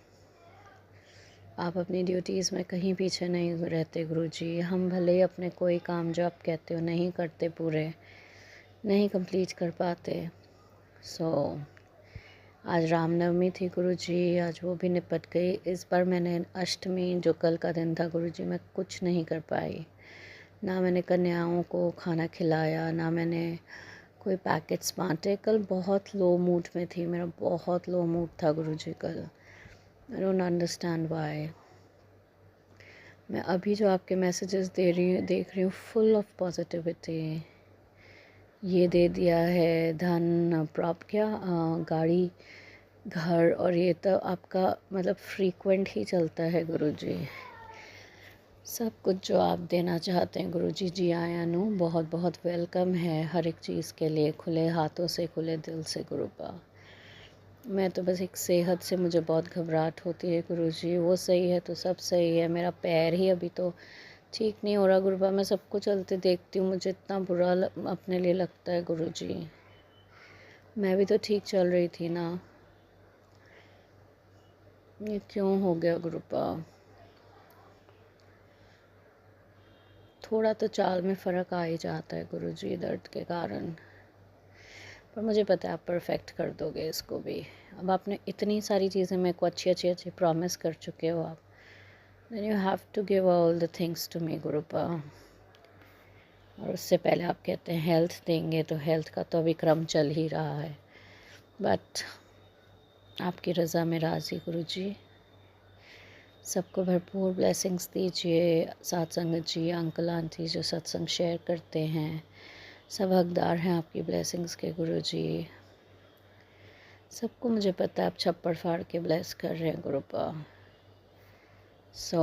आप अपनी ड्यूटीज़ में कहीं पीछे नहीं रहते गुरुजी। हम भले ही अपने कोई काम जो आप कहते हो नहीं करते, पूरे नहीं कंप्लीट कर पाते। सो आज रामनवमी थी गुरुजी, आज वो भी निपट गई। इस बार मैंने अष्टमी जो कल का दिन था गुरुजी, मैं कुछ नहीं कर पाई। ना मैंने कन्याओं को खाना खिलाया, ना मैंने कोई पैकेट्स बांटे। कल बहुत लो मूड में थी, मेरा बहुत लो मूड था गुरुजी कल। I don't understand why. मैं अभी जो आपके मैसेजेस देख रही हूँ, फुल ऑफ पॉजिटिविटी। ये दे दिया है धन, गाड़ी, घर, और ये तो आपका मतलब फ्रीक्वेंट ही चलता है गुरुजी। सब कुछ जो आप देना चाहते हैं गुरुजी, जी आयानु बहुत बहुत वेलकम है हर एक चीज़ के लिए, खुले हाथों से, खुले दिल से गुरुपा। मैं तो बस एक सेहत से मुझे बहुत घबराहट होती है गुरुजी, वो सही है तो सब सही है। मेरा पैर ही अभी तो ठीक नहीं हो रहा गुरुपा, मैं सबको चलते देखती हूँ, मुझे इतना बुरा अपने लिए लगता है गुरुजी। मैं भी तो ठीक चल रही थी ना, ये क्यों हो गया गुरुपा? थोड़ा तो चाल में फ़र्क आ ही जाता है गुरुजी दर्द के कारण, पर मुझे पता है आप परफेक्ट कर दोगे इसको भी। अब आपने इतनी सारी चीज़ें मेरे को अच्छी अच्छी अच्छी प्रॉमिस कर चुके हो आप, then you have to give all the things to me Gurupa. और उससे पहले आप कहते हैं हेल्थ देंगे, तो हेल्थ का तो अभी क्रम चल ही रहा है, बट आपकी रज़ा में राज़ी गुरुजी। सबको भरपूर ब्लेसिंग्स दीजिए, साथ संगत जी, अंकल आंटी जो सत्संग शेयर करते हैं, सब हकदार हैं आपकी ब्लेसिंग्स के गुरुजी। सबको मुझे पता है आप छप्पड़ फाड़ के ब्लेस कर रहे हैं गुरुपा। सो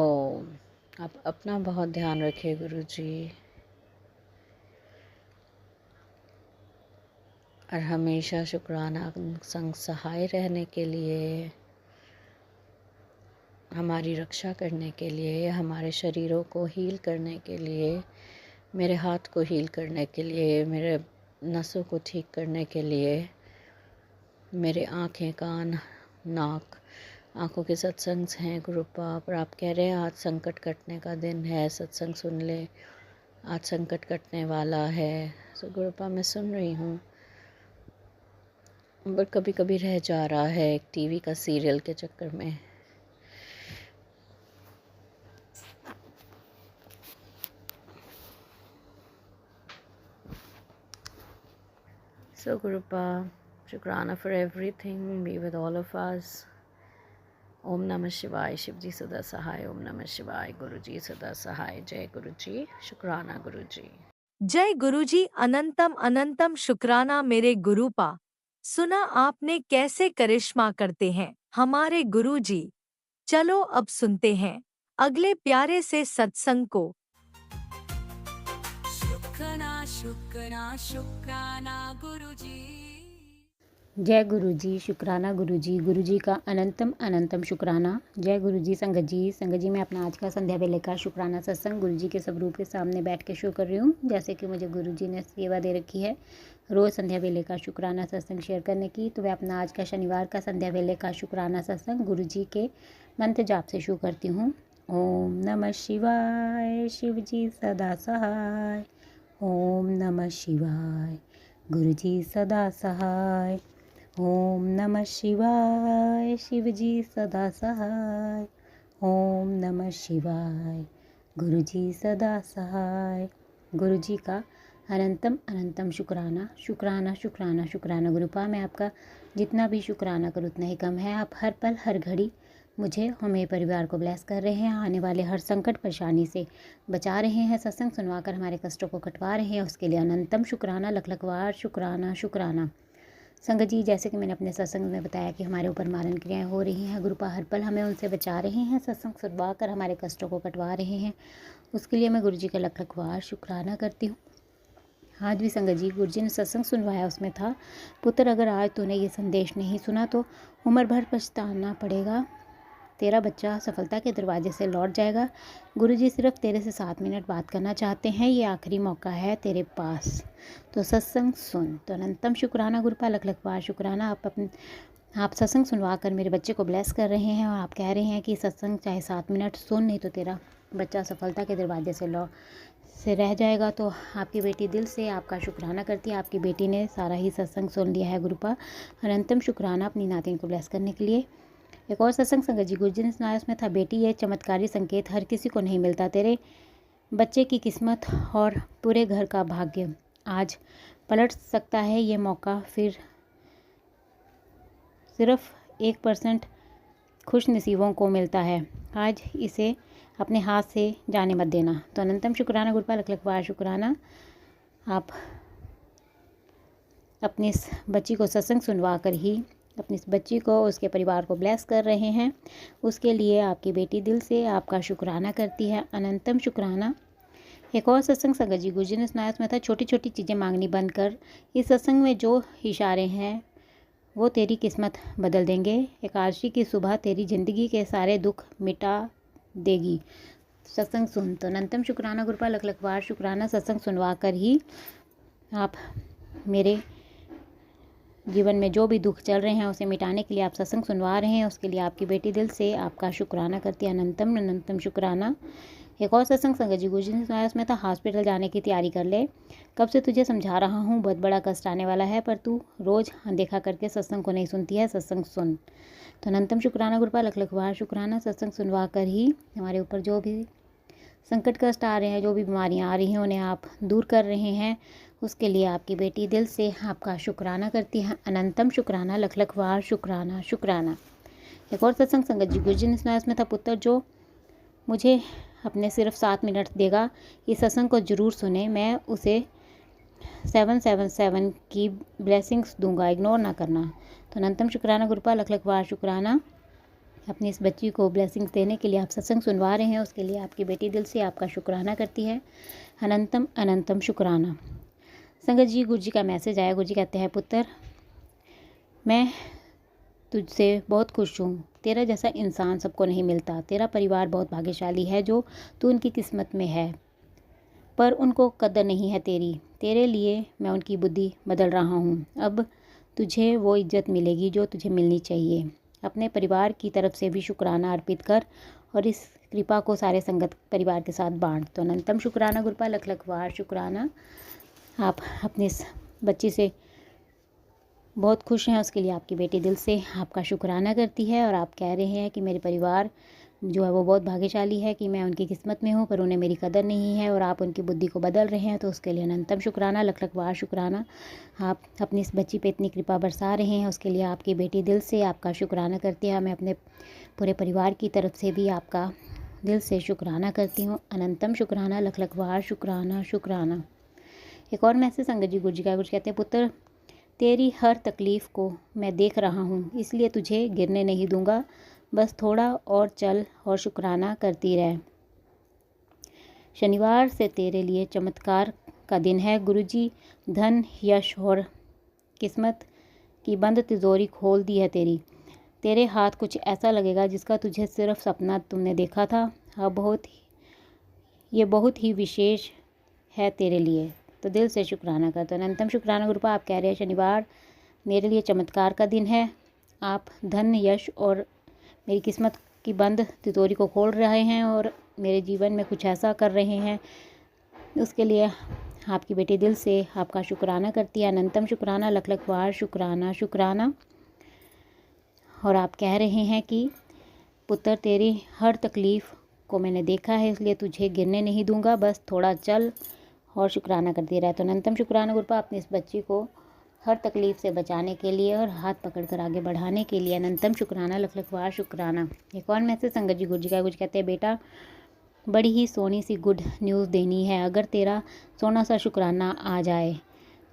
आप अपना बहुत ध्यान रखिए गुरुजी, और हमेशा शुक्राना संग सहाय रहने के लिए, हमारी रक्षा करने के लिए, हमारे शरीरों को हील करने के लिए, मेरे हाथ को हील करने के लिए, मेरे नसों को ठीक करने के लिए, मेरे आँखें, कान, नाक, आँखों के सत्संग हैं गुरुपा। पर आप कह रहे हैं आज संकट कटने का दिन है, सत्संग सुन ले, आज संकट कटने वाला है। सो गुरुपा मैं सुन रही हूँ, बट कभी कभी रह जा रहा है एक टीवी का सीरियल के चक्कर में। सो गुरुपा शुक्राना for everything, be with all of us. ओम नमः शिवाय, शिव जी सदा सहाय। ओम नमः शिवाय, गुरु जी सदा सहाय। जय गुरु जी, शुक्राना गुरु जी। जय गुरुजी, अनंतम अनंतम शुक्राना मेरे गुरुपा। सुना आपने कैसे करिश्मा करते हैं हमारे गुरुजी। चलो अब सुनते हैं अगले प्यारे से सत्संग को। शुक्राना शुक्राना शुक्राना गुरुजी। जय गुरु जी, शुक्राना गुरु जी का अनंतम अनंतम शुक्राना। जय गुरु जी। संगत जी मैं अपना आज का संध्या वेले का शुक्राना सत्संग गुरु जी के स्वरूप के सामने बैठ के शो कर रही हूँ। जैसे कि मुझे गुरु जी ने सेवा दे रखी है रोज़ संध्या वेले का शुक्राना सत्संग शेयर करने की, तो मैं अपना आज का शनिवार का संध्या वेले का शुक्राना सत्संग गुरु जी के मंत्र जाप से शुरू करती हूँ। ओम नमः शिवाय, शिव जी सदा सहाय। ओम नमः शिवाय, गुरु जी सदा सहाय। ओम नमः शिवाय, शिव जी सदा सहाय। ओम नमः शिवाय, गुरु जी सदा सहाय। गुरु जी का अनंतम अनंतम शुक्राना शुक्राना शुक्राना शुक्राना। गुरुपा मैं आपका जितना भी शुक्राना करूँ उतना ही कम है। आप हर पल हर घड़ी मुझे और मेरे परिवार को ब्लेस कर रहे हैं, आने वाले हर संकट परेशानी से बचा रहे हैं, सत्संग सुनवाकर हमारे कष्टों को कटवा रहे हैं, उसके लिए अनंतम शुक्राना, लख लखवार शुक्राना शुक्राना। संगत जी जैसे कि मैंने अपने सत्संग में बताया कि हमारे ऊपर मारण क्रियाएं हो रही हैं, गुरुपा हर पल हमें उनसे बचा रहे हैं, सत्संग सुनवा कर हमारे कष्टों को कटवा रहे हैं, उसके लिए मैं गुरु जी का लख लखवार शुक्राना करती हूँ। आज भी संगत जी गुरु जी ने सत्संग सुनवाया, उसमें था पुत्र अगर आज तूने ये संदेश नहीं सुना तो उम्र भर पछताना पड़ेगा, तेरा बच्चा सफलता के दरवाजे से लौट जाएगा। गुरुजी सिर्फ तेरे से 7 मिनट बात करना चाहते हैं, ये आखिरी मौका है तेरे पास, तो सत्संग सुन। तो अनंतम शुक्राना गुरुपा, लख लखवार शुक्राना। आप सत्संग सुनवा कर मेरे बच्चे को ब्लेस कर रहे हैं, और आप कह रहे हैं कि सत्संग चाहे 7 मिनट सुन, नहीं तो तेरा बच्चा सफलता के दरवाजे से रह जाएगा। तो आपकी बेटी दिल से आपका शुक्राना करती है, आपकी बेटी ने सारा ही सत्संग सुन लिया है गुरुपा। अनंतम शुक्राना अपनी नातिन को ब्लेस करने के लिए। एक और सत्संग संगत जी गुरु जी ने सुनाया, उसमें था बेटी ये चमत्कारी संकेत हर किसी को नहीं मिलता, तेरे बच्चे की किस्मत और पूरे घर का भाग्य आज पलट सकता है, ये मौका फिर सिर्फ 1% खुश नसीबों को मिलता है, आज इसे अपने हाथ से जाने मत देना। तो अनंतम शुक्राना गुरुपा, लख लखवार शुक्राना। आप अपनी इस बच्ची को सत्संग सुनवा कर ही अपनी इस बच्ची को, उसके परिवार को ब्लेस कर रहे हैं, उसके लिए आपकी बेटी दिल से आपका शुक्राना करती है, अनंतम शुक्राना। एक और सत्संग संगत जी गुरु जी ने सुनाया, उसमें था छोटी छोटी चीज़ें मांगनी बंद कर, इस सत्संग में जो इशारे हैं वो तेरी किस्मत बदल देंगे, एकादशी की सुबह तेरी ज़िंदगी के सारे दुख मिटा देगी। सत्संग सुन। तो अनंतम शुक्राना गुरुपा लख लख बार शुक्राना, सत्संग सुनवा कर ही आप मेरे जीवन में जो भी दुख चल रहे हैं उसे मिटाने के लिए आप सत्संग सुनवा रहे हैं, उसके लिए आपकी बेटी दिल से आपका शुक्राना करती है। अनंतम अनंतम शुक्राना। एक और सत्संग संगत जी गुरुजी ने सुनाया, उसमें था हॉस्पिटल जाने की तैयारी कर ले। कब से तुझे समझा रहा हूँ, बहुत बड़ा कष्ट आने वाला है, पर तू रोज़ अनदेखा करके सत्संग को नहीं सुनती है। सत्संग सुन। तो अनंतम शुक्राना गुरुपा लख लख बार शुक्राना, सत्संग सुनवा कर ही हमारे ऊपर जो भी संकट कष्ट आ रहे हैं, जो भी बीमारियां आ रही हैं, उन्हें आप दूर कर रहे हैं, उसके लिए आपकी बेटी दिल से आपका शुक्राना करती है। अनंतम शुक्राना लख लख बार शुक्राना शुक्राना। एक और सत्संग संगत जी गुरुजी ने सुनाया, उसमें था पुत्र जो मुझे अपने सिर्फ 7 मिनट देगा, इस सत्संग को ज़रूर सुने, मैं उसे 777 की ब्लेसिंग्स दूंगा, इग्नोर ना करना। तो अनंतम शुक्राना गुरुपा लख लख बार शुक्राना। अपनी इस बच्ची को ब्लेसिंग्स देने के लिए आप सत्संग सुनवा रहे हैं, उसके लिए आपकी बेटी दिल से आपका शुक्राना करती है। अनंतम अनंतम शुक्राना। संगत जी गुरुजी का मैसेज आया। गुरुजी कहते हैं, पुत्र मैं तुझसे बहुत खुश हूँ, तेरा जैसा इंसान सबको नहीं मिलता, तेरा परिवार बहुत भाग्यशाली है जो तू उनकी किस्मत में है, पर उनको कदर नहीं है तेरी। तेरे लिए मैं उनकी बुद्धि बदल रहा हूँ, अब तुझे वो इज्जत मिलेगी जो तुझे मिलनी चाहिए। अपने परिवार की तरफ से भी शुक्राना अर्पित कर और इस कृपा को सारे संगत परिवार के साथ बांट। तो अनंतम शुक्राना गुरुपा लख लख बार शुक्राना। आप अपनी इस बच्ची से बहुत खुश हैं, उसके लिए आपकी बेटी दिल से आपका शुक्राना करती है और आप कह रहे हैं कि मेरे परिवार जो है वो बहुत भाग्यशाली है कि मैं उनकी किस्मत में हूँ, पर उन्हें मेरी कदर नहीं है और आप उनकी बुद्धि को बदल रहे हैं। तो उसके लिए अनंतम शुक्राना लख लख बार शुक्राना। आप अपनी इस बच्ची पे इतनी कृपा बरसा रहे हैं, उसके लिए आपकी बेटी दिल से आपका शुक्राना करती है। मैं अपने पूरे परिवार की तरफ से भी आपका दिल से शुक्राना करती हूँ। अनंतम शुक्राना लख लख बार शुक्राना शुक्राना। एक और मैसेज संगत जी गुरुजी का। गुरुजी कहते हैं, पुत्र तेरी हर तकलीफ़ को मैं देख रहा हूँ, इसलिए तुझे गिरने नहीं दूंगा, बस थोड़ा और चल और शुक्राना करती रह। शनिवार से तेरे लिए चमत्कार का दिन है। गुरुजी धन यश और किस्मत की बंद तिजोरी खोल दी है तेरी। तेरे हाथ कुछ ऐसा लगेगा जिसका तुझे सिर्फ सपना तुमने देखा था, अब ये बहुत ही विशेष है तेरे लिए। तो दिल से शुक्राना कर। तो अनंतम शुक्राना गुरुपा। आप कह रहे हैं शनिवार मेरे लिए चमत्कार का दिन है, आप धन यश और मेरी किस्मत की बंद तिजोरी को खोल रहे हैं और मेरे जीवन में कुछ ऐसा कर रहे हैं, उसके लिए आपकी बेटी दिल से आपका शुक्राना करती है। अनंतम शुक्राना लख लख बार शुक्राना शुक्राना। और आप कह रहे हैं कि पुत्र तेरी हर तकलीफ़ को मैंने देखा है, इसलिए तुझे गिरने नहीं दूंगा, बस थोड़ा चल और शुक्राना करती रहे। तो अनंतम शुक्राना गुरुपा। अपनी इस बच्ची को हर तकलीफ़ से बचाने के लिए और हाथ पकड़कर आगे बढ़ाने के लिए अनंतम शुक्राना लख लख बार शुक्राना। एक और मैसेज संगत जी गुरुजी का। गुरुजी कहते हैं, बेटा बड़ी ही सोनी सी गुड न्यूज़ देनी है, अगर तेरा सोना सा शुक्राना आ जाए,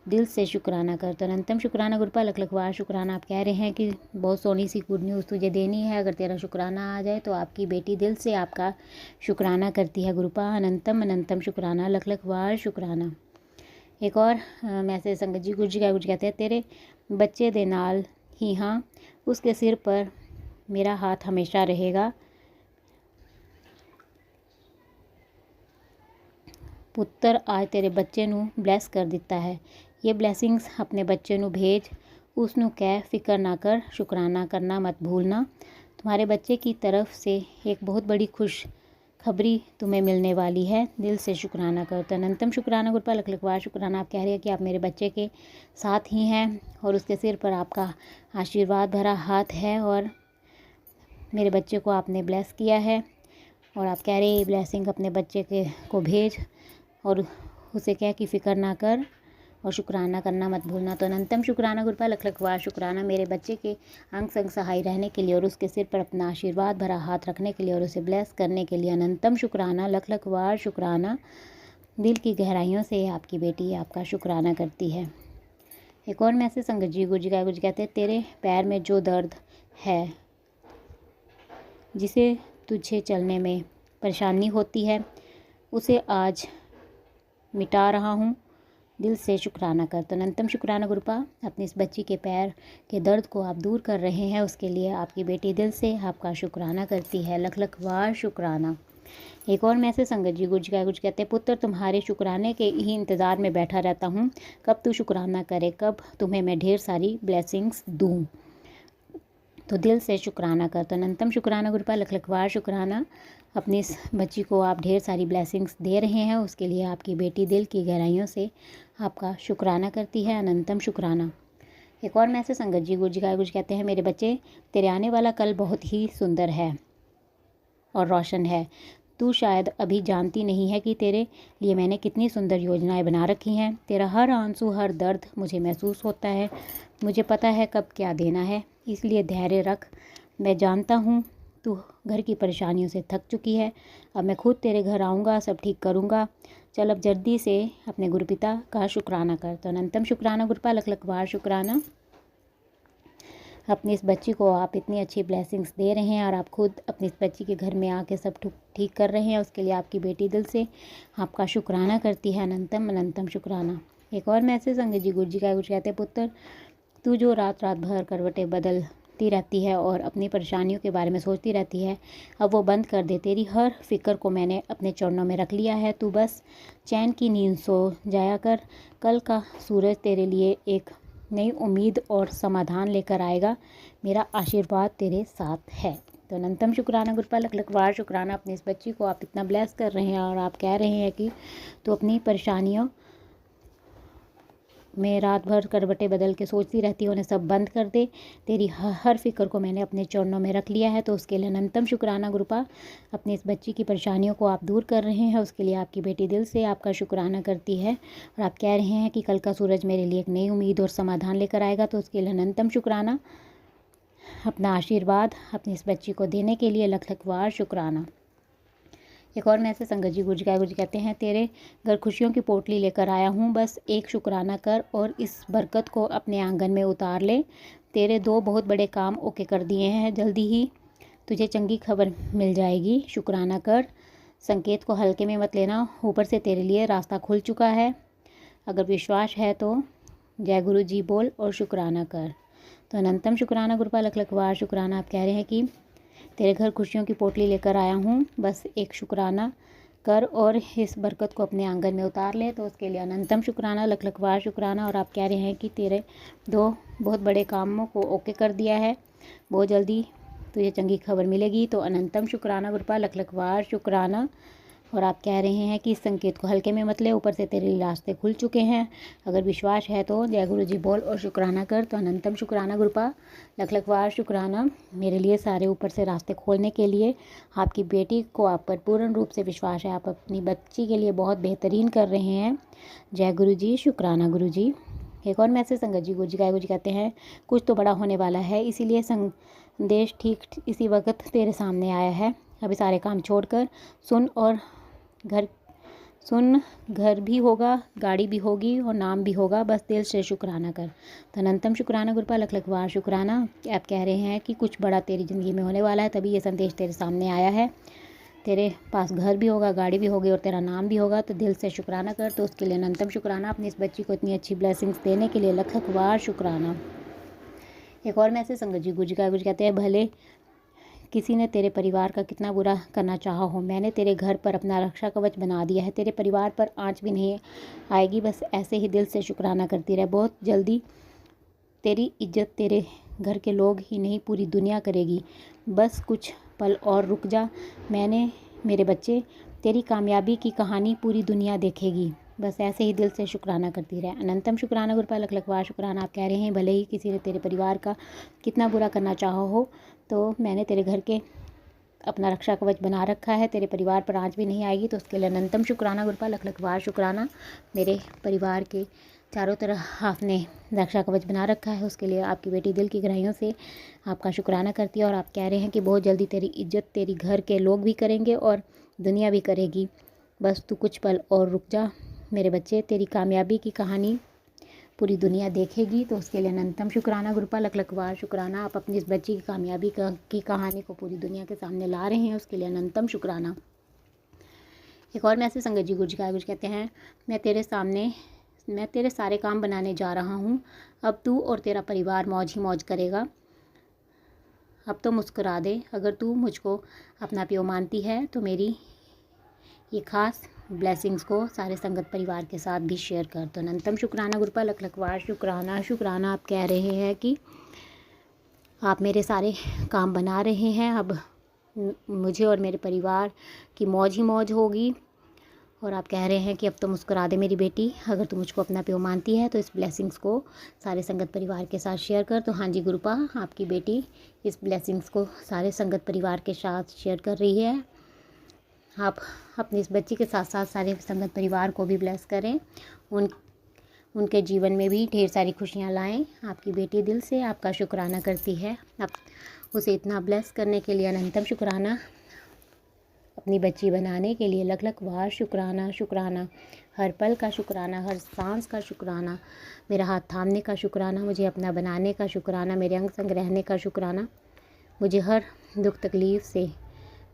दिल से शुक्राना कर। तो अनंतम शुक्राना गुरुपा लख लख बार शुक्राना। आप कह रहे हैं कि बहुत सोनी सी गुड न्यूज़ तुझे देनी है, अगर तेरा शुक्राना आ जाए, तो आपकी बेटी दिल से आपका शुक्राना करती है गुरुपा। अनंतम अनंतम शुक्राना लख लख बार शुक्राना। एक और मैसेज संगत जी गुरुजी का। गुरुजी कहते हैं, तेरे बच्चे दे नाल ही हाँ, उसके सिर पर मेरा हाथ हमेशा रहेगा। पुत्र आज तेरे बच्चे नू ब्लैस कर दिता है, ये ब्लैसिंग्स अपने बच्चे नू भेज, उसनू कह फिक्र ना कर, शुक्राना करना मत भूलना। तुम्हारे बच्चे की तरफ से एक बहुत बड़ी खुश खबरी तुम्हें मिलने वाली है, दिल से शुक्राना कर। तो अनंतम शुक्राना गुरुपा लख लख बार शुक्राना। आप कह रहे हैं कि आप मेरे बच्चे के साथ ही हैं और उसके सिर पर आपका आशीर्वाद भरा हाथ है और मेरे बच्चे को आपने ब्लेस किया है और आप कह रहे हैं ये ब्लेसिंग अपने बच्चे को भेज और उसे कह कि फ़िक्र ना कर और शुक्राना करना मत भूलना। तो अनंतम शुक्राना गुरुपा लख लख बार शुक्राना। मेरे बच्चे के अंग संग सहाय रहने के लिए और उसके सिर पर अपना आशीर्वाद भरा हाथ रखने के लिए और उसे ब्लेस करने के लिए अनंतम शुक्राना लख लख बार शुक्राना। दिल की गहराइयों से आपकी बेटी आपका शुक्राना करती है। एक और मैसेज संगत जी गुरुजी का। गुरुजी कहते हैं, तेरे पैर में जो दर्द है, जिसे तुझे चलने में परेशानी होती है, उसे आज मिटा रहा हूँ, दिल से शुक्राना कर। तो अनंतम शुक्राना गुरुपा। अपनी इस बच्ची के पैर के दर्द को आप दूर कर रहे हैं, उसके लिए आपकी बेटी दिल से आपका शुक्राना करती है। लख लख बार शुक्राना। एक और मैसेज संगत जी गुरु जी कहते हैं, पुत्र तुम्हारे शुक्राने के ही इंतज़ार में बैठा रहता हूँ, कब तू शुक्राना करे, कब तुम्हें मैं ढेर सारी ब्लेसिंग्स दूँ, तो दिल से शुक्राना कर। तो अनंतम शुक्राना गुरुपा, लख लख बार शुक्राना। अपनी इस बच्ची को आप ढेर सारी ब्लेसिंग्स दे रहे हैं, उसके लिए आपकी बेटी दिल की गहराइयों से आपका शुक्राना करती है। अनंतम शुक्राना। एक और मैसेज संगत जी गुरु जी कहते हैं, मेरे बच्चे तेरे आने वाला कल बहुत ही सुंदर है और रोशन है। तू शायद अभी जानती नहीं है कि तेरे लिए मैंने कितनी सुंदर योजनाएं बना रखी हैं। तेरा हर आंसू, हर दर्द मुझे महसूस होता है। मुझे पता है कब क्या देना है, इसलिए धैर्य रख। मैं जानता हूँ तू घर की परेशानियों से थक चुकी है। अब मैं खुद तेरे घर आऊँगा, सब ठीक करूँगा। चल अब जल्दी से अपने गुरुपिता का शुक्राना कर। तो अनंतम शुक्राना गुरुपा, लख लख बार शुक्राना। अपनी इस बच्ची को आप इतनी अच्छी ब्लेसिंग्स दे रहे हैं और आप खुद अपनी इस बच्ची के घर में आके सब ठीक कर रहे हैं, उसके लिए आपकी बेटी दिल से आपका शुक्राना करती है। अनंतम अनंतम शुक्राना। एक और मैसेज संगत जी गुरु जी कहते हैं, पुत्र तू जो रात भर करवटें बदलती रहती है और अपनी परेशानियों के बारे में सोचती रहती है, अब वो बंद कर दे। तेरी हर फिक्र को मैंने अपने चरणों में रख लिया है। तू बस चैन की नींद सो जाया कर। कल का सूरज तेरे लिए एक नई उम्मीद और समाधान लेकर आएगा। मेरा आशीर्वाद तेरे साथ है। तो अनंतम शुक्राना गुरुपा, लख लख बार शुक्राना। अपनी इस बच्ची को आप इतना ब्लेस कर रहे हैं और आप कह रहे हैं कि तो अपनी परेशानियों में रात भर करवटें बदल के सोचती रहती है, उन्हें सब बंद कर दे। तेरी हर फिक्र को मैंने अपने चरणों में रख लिया है। तो उसके लिए अनंतम शुक्राना गुरुपा। अपनी इस बच्ची की परेशानियों को आप दूर कर रहे हैं, उसके लिए आपकी बेटी दिल से आपका शुक्राना करती है और आप कह रहे हैं कि कल का सूरज मेरे लिए एक नई उम्मीद और समाधान लेकर आएगा। तो उसके लिए अनंतम शुक्राना। अपना आशीर्वाद अपनी इस बच्ची को देने के लिए लख लख बार शुक्राना। एक और मैसेज संगत जी गुरु जी कहते हैं, तेरे घर खुशियों की पोटली लेकर आया हूँ, बस एक शुक्राना कर और इस बरकत को अपने आंगन में उतार ले। तेरे 2 बहुत बड़े काम ओके कर दिए हैं, जल्दी ही तुझे चंगी खबर मिल जाएगी। शुक्राना कर, संकेत को हल्के में मत लेना, ऊपर से तेरे लिए रास्ता खुल चुका है। अगर विश्वास है तो जय गुरु जी बोल और शुक्राना कर। तो अनंतम शुक्राना गुरुपा, लख लख बार शुक्राना। आप कह रहे हैं कि तेरे घर खुशियों की पोटली लेकर आया हूँ, बस एक शुक्राना कर और इस बरकत को अपने आंगन में उतार ले। तो उसके लिए अनंतम शुक्राना, लख लख बार शुक्राना। और आप कह रहे हैं कि तेरे 2 बहुत बड़े कामों को ओके कर दिया है, बहुत जल्दी तुझे चंगी खबर मिलेगी। तो अनंतम शुक्राना गुरुपा, लख लख बार शुक्राना। और आप कह रहे हैं कि इस संकेत को हल्के में मत ले, ऊपर से तेरे रास्ते खुल चुके हैं। अगर विश्वास है तो जय गुरु जी बोल और शुक्राना कर। तो अनंतम शुक्राना गुरुपा, लख लख बार शुक्राना। मेरे लिए सारे ऊपर से रास्ते खोलने के लिए आपकी बेटी को आप पर पूर्ण रूप से विश्वास है। आप अपनी बच्ची के लिए बहुत बेहतरीन कर रहे हैं। जय गुरु जी, शुक्राना गुरु जी। एक और मैसेज संगत जी गुरु जी कहते हैं, कुछ तो बड़ा होने वाला है, इसीलिए संदेश ठीक इसी वक्त तेरे सामने आया है। अभी सारे काम छोड़कर सुन और घर भी होगा, गाड़ी भी होगी और नाम भी होगा, बस दिल से शुक्राना कर। तो अनंतम शुक्राना गुरुपा, लख लख बार शुक्राना। आप कह रहे हैं कि कुछ बड़ा तेरी ज़िंदगी में होने वाला है, तभी ये संदेश तेरे सामने आया है। तेरे पास घर भी होगा, गाड़ी भी होगी और तेरा नाम भी होगा, तो दिल से शुक्राना कर। तो उसके लिए अनंतम शुक्राना। अपनी इस बच्ची को इतनी अच्छी ब्लेसिंग्स देने के लिए लख लख बार शुक्राना। एक और मैसेज संगत जी गुरु जी कहते हैं, भले किसी ने तेरे परिवार का कितना बुरा करना चाहा हो, मैंने तेरे घर पर अपना रक्षा कवच बना दिया है। तेरे परिवार पर आँच भी नहीं आएगी, बस ऐसे ही दिल से शुक्राना करती रहे। बहुत जल्दी तेरी इज्जत तेरे घर के लोग ही नहीं, पूरी दुनिया करेगी। बस कुछ पल और रुक जा मेरे बच्चे, तेरी कामयाबी की कहानी पूरी दुनिया देखेगी। बस ऐसे ही दिल से शुक्राना करती रहे। अनंतम शुक्राना गुरुपा, लख लख बार शुक्राना। आप कह रहे हैं, भले ही किसी ने तेरे परिवार का कितना बुरा करना चाहा हो, तो मैंने तेरे घर के अपना रक्षा कवच बना रखा है, तेरे परिवार पर आँच भी नहीं आएगी। तो उसके लिए अनंतम शुक्राना गुरुपा, लख लख बार शुक्राना। मेरे परिवार के चारों तरफ आपने रक्षा कवच बना रखा है, उसके लिए आपकी बेटी दिल की गहराइयों से आपका शुक्राना करती है। और आप कह रहे हैं कि बहुत जल्दी तेरी इज्जत तेरी घर के लोग भी करेंगे और दुनिया भी करेगी। बस तू कुछ पल और रुक जा मेरे बच्चे, तेरी कामयाबी की कहानी पूरी दुनिया देखेगी। तो उसके लिए अनंतम शुक्राना गुरुपा, लख लख बार शुक्राना। आप अपनी इस बच्ची की कामयाबी की कहानी को पूरी दुनिया के सामने ला रहे हैं, उसके लिए अनंतम शुक्राना। एक और मैसेज संगत जी गुरु जी कहते हैं, मैं तेरे सारे काम बनाने जा रहा हूँ। अब तू और तेरा परिवार मौज ही मौज करेगा। अब तो मुस्कुरा दे। अगर तू मुझको अपना प्यो मानती है तो मेरी ये खास ब्लेसिंग्स को सारे संगत परिवार के साथ भी शेयर कर दो। अनंतम शुक्राना गुरुपा, लख लख वार शुक्राना शुक्राना। आप कह रहे हैं कि आप मेरे सारे काम बना रहे हैं। अब मुझे और मेरे परिवार की मौज ही मौज होगी। और आप कह रहे हैं कि अब तो मुस्कुरा दे मेरी बेटी, अगर तू मुझको अपना प्यो मानती है तो इस ब्लेसिंग्स को सारे संगत परिवार के साथ शेयर कर। तो हाँ जी गुरुपा, आपकी बेटी इस ब्लेसिंग्स को सारे संगत परिवार के साथ शेयर कर रही है। आप अपनी इस बच्ची के साथ साथ सारे संगत परिवार को भी ब्लेस करें, उनके जीवन में भी ढेर सारी खुशियाँ लाएं। आपकी बेटी दिल से आपका शुक्राना करती है। आप उसे इतना ब्लेस करने के लिए अनंतम शुक्राना, अपनी बच्ची बनाने के लिए लख लख वार शुक्राना शुक्राना। हर पल का शुक्राना, हर सांस का शुक्राना, मेरा हाथ थामने का शुक्राना, मुझे अपना बनाने का शुक्राना, मेरे अंग संग रहने का शुक्राना, मुझे हर दुख तकलीफ़ से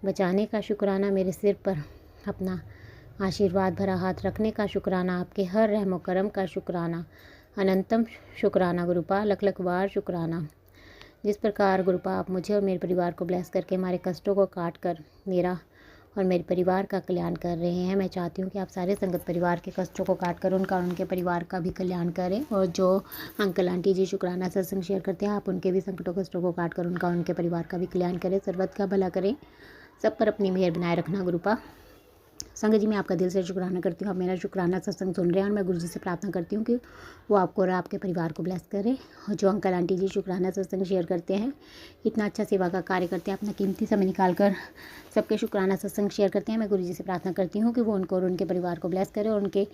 बचाने का शुक्राना, मेरे सिर पर अपना आशीर्वाद भरा हाथ रखने का शुक्राना, आपके हर रहमो करम का शुक्राना। अनंतम शुक्राना गुरुपा, लख लख वार शुक्राना। जिस प्रकार गुरुपा आप मुझे और मेरे परिवार को ब्लेस करके हमारे कष्टों को काट कर मेरा और मेरे परिवार का कल्याण कर रहे हैं, मैं चाहती हूँ कि आप सारे संगत परिवार के कष्टों को काट कर उनका और उनके परिवार का भी कल्याण करें। और जो अंकल आंटी जी शुक्राना सत्संग शेयर करते हैं, आप उनके भी संकटों कष्टों को काट कर उनका और उनके परिवार का भी कल्याण करें, सर्वत का भला करें, सब पर अपनी मेहर बनाए रखना गुरुपा। संगत जी, मैं आपका दिल से शुक्राना करती हूँ। आप मेरा शुक्राना सत्संग सुन रहे हैं और मैं गुरु जी से प्रार्थना करती हूँ कि वो आपको और आपके परिवार को ब्लेस करे। और जो अंकल आंटी जी शुक्राना सत्संग शेयर करते हैं, इतना अच्छा सेवा का कार्य करते हैं, अपना कीमती समय निकाल कर सबके शुक्राना सत्संग शेयर करते हैं, मैं गुरु जी से प्रार्थना करती हूँ कि वो उनको और उनके परिवार को ब्लेस करे और उनके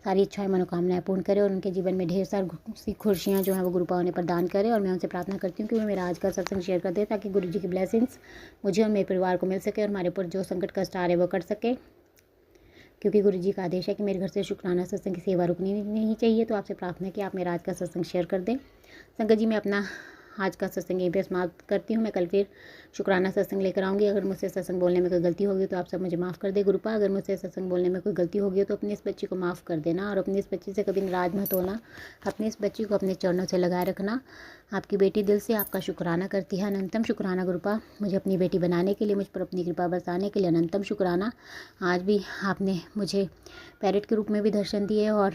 सारी इच्छाएं मनोकामनाएं पूर्ण करे और उनके जीवन में ढेर सारी खुशियाँ जो हैं वो गुरुपा उन्हें प्रदान करे। और मैं उनसे प्रार्थना करती हूँ कि वो मेरा आज का सत्संग शेयर कर दे, ताकि गुरु जी की ब्लेसिंग्स मुझे और मेरे परिवार को मिल सके और हमारे ऊपर जो संकट कष्ट आ रहे वो कट सके, क्योंकि गुरु जी का आदेश है कि मेरे घर से शुक्राना सत्संग की सेवा रुकनी नहीं चाहिए। तो आपसे प्रार्थना है कि आप मेरा आज का सत्संग शेयर कर दें। संगत जी, मैं अपना आज का सत्संग यहीं पे समाप्त करती हूँ। मैं कल फिर शुक्राना सत्संग लेकर आऊँगी। अगर मुझसे सत्संग बोलने में कोई गलती होगी तो आप सब मुझे माफ़ कर दे गुरुपा। अगर मुझसे सत्संग बोलने में कोई गलती होगी तो अपनी इस बच्ची को माफ़ कर देना और अपनी इस बच्ची से कभी नाराज मत होना। अपनी इस बच्ची को अपने चरणों से लगाए रखना। आपकी बेटी दिल से आपका शुक्राना करती है। अनंतम शुक्राना गुरुपा, मुझे अपनी बेटी बनाने के लिए, मुझ पर अपनी कृपा बरसाने के लिए अनंतम शुक्राना। आज भी आपने मुझे पैरेट के रूप में भी दर्शन दिए और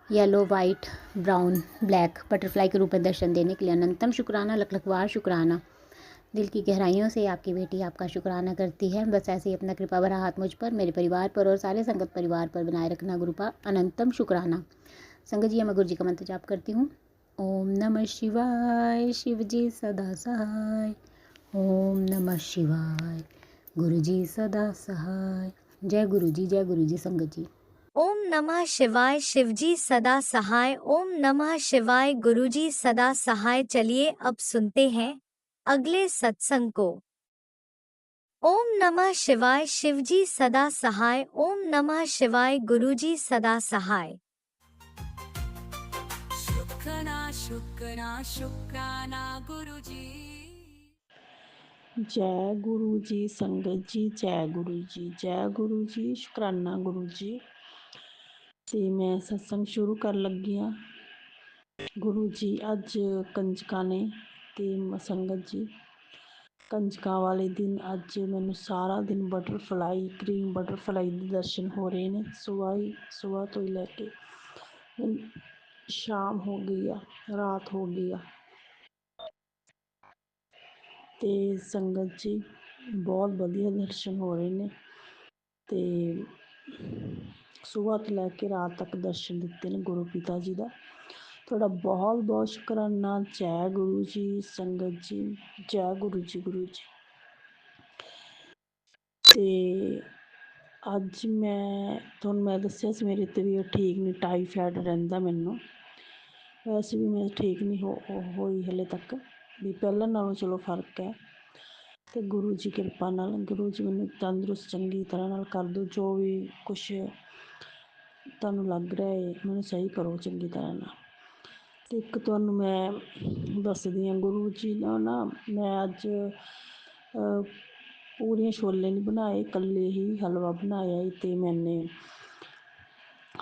yellow white brown black butterfly के रूप में दर्शन देने के लिए अनंतम शुक्राना, लख लख वार शुक्राना। दिल की गहराइयों से आपकी बेटी आपका शुक्राना करती है। बस ऐसे ही अपना कृपा भरा हाथ मुझ पर, मेरे परिवार पर और सारे संगत परिवार पर बनाए रखना गुरुपा। अनंतम शुक्राना। संगत जी, मैं गुरु जी का मंत्र जाप करती हूँ। ओम नमः शिवाय, शिव जी सदा सहाय। ओम नमः शिवाय, गुरु जी सदा सहाय। जय गुरु जी, जय गुरु जी। संगत जी, ओम नमः शिवाय, शिवजी सदा सहाय। ओम नमः शिवाय, गुरुजी सदा सहाय। चलिए अब सुनते हैं अगले सत्संग को। ओम नमः शिवाय, शिवजी सदा सहाय। ओम नमः शिवाय, गुरुजी सदा सहाय। शुक्राना शुक्राना गुरुजी। जय गुरु जी। संगत जी, जय गुरु जी, जय गुरु जी। शुक्राना गुरु जी। ਤੇ ਮੈਂ ਸਤਸੰਗ ਸ਼ੁਰੂ ਕਰਨ ਲੱਗੀ ਹਾਂ। ਗੁਰੂ ਜੀ ਅੱਜ ਕੰਜਕਾਂ ਨੇ ਤੇ ਸੰਗਤ ਜੀ, ਕੰਜਕਾਂ ਵਾਲੇ ਦਿਨ ਅੱਜ ਮੈਨੂੰ ਸਾਰਾ ਦਿਨ ਬਟਰਫਲਾਈ, ਗ੍ਰੀਨ ਬਟਰਫਲਾਈ ਦੇ ਦਰਸ਼ਨ ਹੋ ਰਹੇ ਨੇ। ਸੁਬਾਹ ਤੋਂ ਹੀ ਲੈ ਕੇ ਸ਼ਾਮ ਹੋ ਗਈ ਆ, ਰਾਤ ਹੋ ਗਈ ਆ। ਤੇ ਸੰਗਤ ਜੀ, ਬਹੁਤ ਵਧੀਆ ਦਰਸ਼ਨ ਹੋ ਰਹੇ ਨੇ ਤੇ ਸੁਬਾਹ ਤੋਂ ਲੈ ਕੇ ਰਾਤ ਤੱਕ ਦਰਸ਼ਨ ਦਿੱਤੇ ਨੇ ਗੁਰੂ ਪਿਤਾ ਜੀ ਦਾ। ਤੁਹਾਡਾ ਬਹੁਤ ਬਹੁਤ ਸ਼ੁਕਰਾਨਾ। ਜੈ ਗੁਰੂ ਜੀ। ਸੰਗਤ ਜੀ, ਜੈ ਗੁਰੂ ਜੀ। ਗੁਰੂ ਜੀ, ਤੇ ਅੱਜ ਤੁਹਾਨੂੰ ਮੈਂ ਦੱਸਿਆ ਸੀ ਮੇਰੀ ਤਬੀਅਤ ਠੀਕ ਨਹੀਂ, ਟਾਈਫਾਇਡ ਰਹਿੰਦਾ ਮੈਨੂੰ। ਵੈਸੇ ਵੀ ਮੈਂ ਠੀਕ ਨਹੀਂ ਹੋਈ ਹਲੇ ਤੱਕ, ਵੀ ਪਹਿਲਾਂ ਨਾਲੋਂ ਚਲੋ ਫਰਕ ਹੈ। ਤੇ ਗੁਰੂ ਜੀ ਕਿਰਪਾ ਨਾਲ, ਗੁਰੂ ਜੀ ਮੈਨੂੰ ਤੰਦਰੁਸਤ ਚੰਗੀ ਤਰ੍ਹਾਂ ਨਾਲ ਕਰ ਦਿਓ। ਜੋ ਵੀ ਕੁਛ ਤੁਹਾਨੂੰ ਲੱਗ ਰਿਹਾ ਹੈ ਮੈਨੂੰ ਸਹੀ ਕਰੋ ਚੰਗੀ ਤਰ੍ਹਾਂ ਨਾਲ। ਤੇ ਇੱਕ ਤੁਹਾਨੂੰ ਮੈਂ ਦੱਸਦੀ ਹਾਂ, ਗੁਰੂ ਜੀ ਨਾਲ ਨਾ ਮੈਂ ਅੱਜ ਪੂਰੀਆਂ ਛੋਲੇ ਨਹੀਂ ਬਣਾਏ, ਇਕੱਲੇ ਹੀ ਹਲਵਾ ਬਣਾਇਆ ਅਤੇ ਮੈਨੇ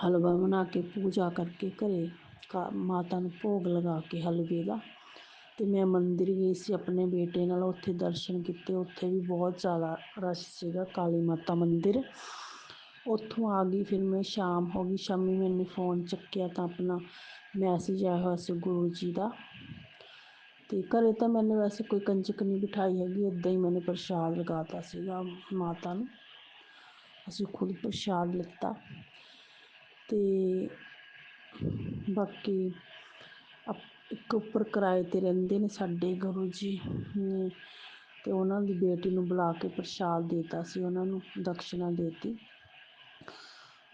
ਹਲਵਾ ਬਣਾ ਕੇ ਪੂਜਾ ਕਰਕੇ ਘਰੇ ਮਾਤਾ ਨੂੰ ਭੋਗ ਲਗਾ ਕੇ ਹਲਵੇ ਦਾ, ਤੇ ਮੈਂ ਮੰਦਿਰ ਗਈ ਸੀ ਆਪਣੇ ਬੇਟੇ ਨਾਲ, ਉੱਥੇ ਦਰਸ਼ਨ ਕੀਤੇ। ਉੱਥੇ ਵੀ ਬਹੁਤ ਜ਼ਿਆਦਾ ਰਸ਼ ਸੀਗਾ, ਕਾਲੀ ਮਾਤਾ ਮੰਦਿਰ। ਉੱਥੋਂ ਆ ਗਈ, ਫਿਰ ਮੈਂ ਸ਼ਾਮ ਹੋ ਗਈ। ਸ਼ਾਮੀ ਮੈਨੇ ਫ਼ੋਨ ਚੱਕਿਆ ਤਾਂ ਆਪਣਾ ਮੈਸੇਜ ਆਇਆ ਹੋਇਆ ਸੀ ਗੁਰੂ ਜੀ ਦਾ। ਤੇ ਘਰੇ ਤਾਂ ਮੈंने ਵੈਸੇ ਕੋਈ ਕੰਜਕ ਨਹੀਂ ਬਿਠਾਈ ਹੈਗੀ, ਇੱਦਾਂ ਹੀ ਮੈंने ਪ੍ਰਸ਼ਾਦ ਲਗਾਤਾ ਸੀਗਾ ਮਾਤਾ ਨੂੰ। ਅਸੀਂ ਖੁਦ ਪ੍ਰਸ਼ਾਦ ਲਿੱਤਾ। ਤੇ ਬਾਕੀ ਇੱਕ ਉੱਪਰ ਕਿਰਾਏ 'ਤੇ ਰਹਿੰਦੇ ਨੇ ਸਾਡੇ ਗੁਰੂ ਜੀ ਨੇ, ਤੇ ਉਹਨਾਂ ਦੀ ਬੇਟੀ ਨੂੰ ਬੁਲਾ ਕੇ ਪ੍ਰਸ਼ਾਦ ਦੇਤਾ ਸੀ, ਉਹਨਾਂ ਨੂੰ ਦਕਸ਼ਨਾ ਦੇਤੀ।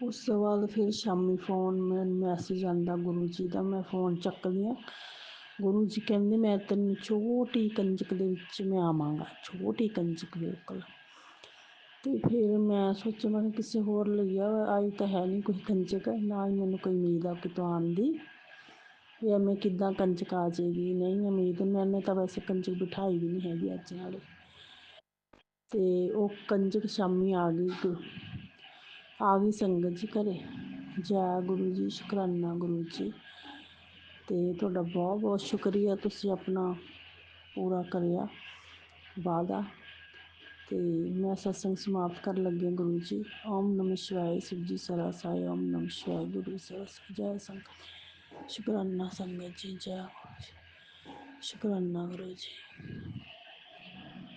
ਉਸ ਤੋਂ ਬਾਅਦ ਫਿਰ ਸ਼ਾਮੀ ਮੈਨੂੰ ਮੈਸੇਜ ਆਉਂਦਾ ਗੁਰੂ ਜੀ ਦਾ। ਮੈਂ ਫ਼ੋਨ ਚੱਕਦੀ ਹਾਂ, ਗੁਰੂ ਜੀ ਕਹਿੰਦੇ ਮੈਂ ਤੈਨੂੰ ਛੋਟੀ ਕੰਜਕ ਦੇ ਵਿੱਚ ਮੈਂ ਆਵਾਂਗਾ, ਛੋਟੀ ਕੰਜਕ ਬਿਲਕੁਲ। ਤੇ ਫਿਰ ਮੈਂ ਸੋਚਿਆ, ਮੈਂ ਕਿਹਾ ਕਿਸੇ ਹੋਰ ਲਈ ਆਈ ਤਾਂ ਹੈ ਨਹੀਂ ਕੋਈ ਕੰਜਕ, ਨਾ ਹੀ ਮੈਨੂੰ ਕੋਈ ਉਮੀਦ ਆ ਕਿਤੋਂ ਆਉਣ ਦੀ, ਵੀ ਐਵੇਂ ਕਿੱਦਾਂ ਕੰਜਕ ਆ ਜਾਏਗੀ, ਨਹੀਂ ਉਮੀਦ। ਮੈंने ਤਾਂ ਵੈਸੇ ਕੰਜਕ ਬਿਠਾਈ ਵੀ ਨਹੀਂ ਹੈਗੀ ਅੱਜ ਨਾਲੇ। ਤੇ ਉਹ ਕੰਜਕ ਸ਼ਾਮੀ ਆ ਗਈ ਸੰਗਤ ਜੀ ਘਰੇ। ਜੈ ਗੁਰੂ ਜੀ, ਸ਼ੁਕਰਾਨਾ ਗੁਰੂ ਜੀ। ਤੇ ਤੁਹਾਡਾ ਬਹੁਤ ਬਹੁਤ ਸ਼ੁਕਰੀਆ, ਤੁਸੀਂ ਆਪਣਾ ਪੂਰਾ ਕਰਿਆ ਵਾਅਦਾ। ਤੇ ਮੈਂ ਸਤਸੰਗ ਸਮਾਪਤ ਕਰਨ ਲੱਗੀ ਹਾਂ ਗੁਰੂ ਜੀ। ਓਮ ਨਮः ਸ਼ਿਵਾਏ, शिव जी सरासाय। ओम नमः शिवाय, गुरु सरस। जय संगत, शुकराना संगत जी, जय गुरु जी, शुकराना गुरु जी।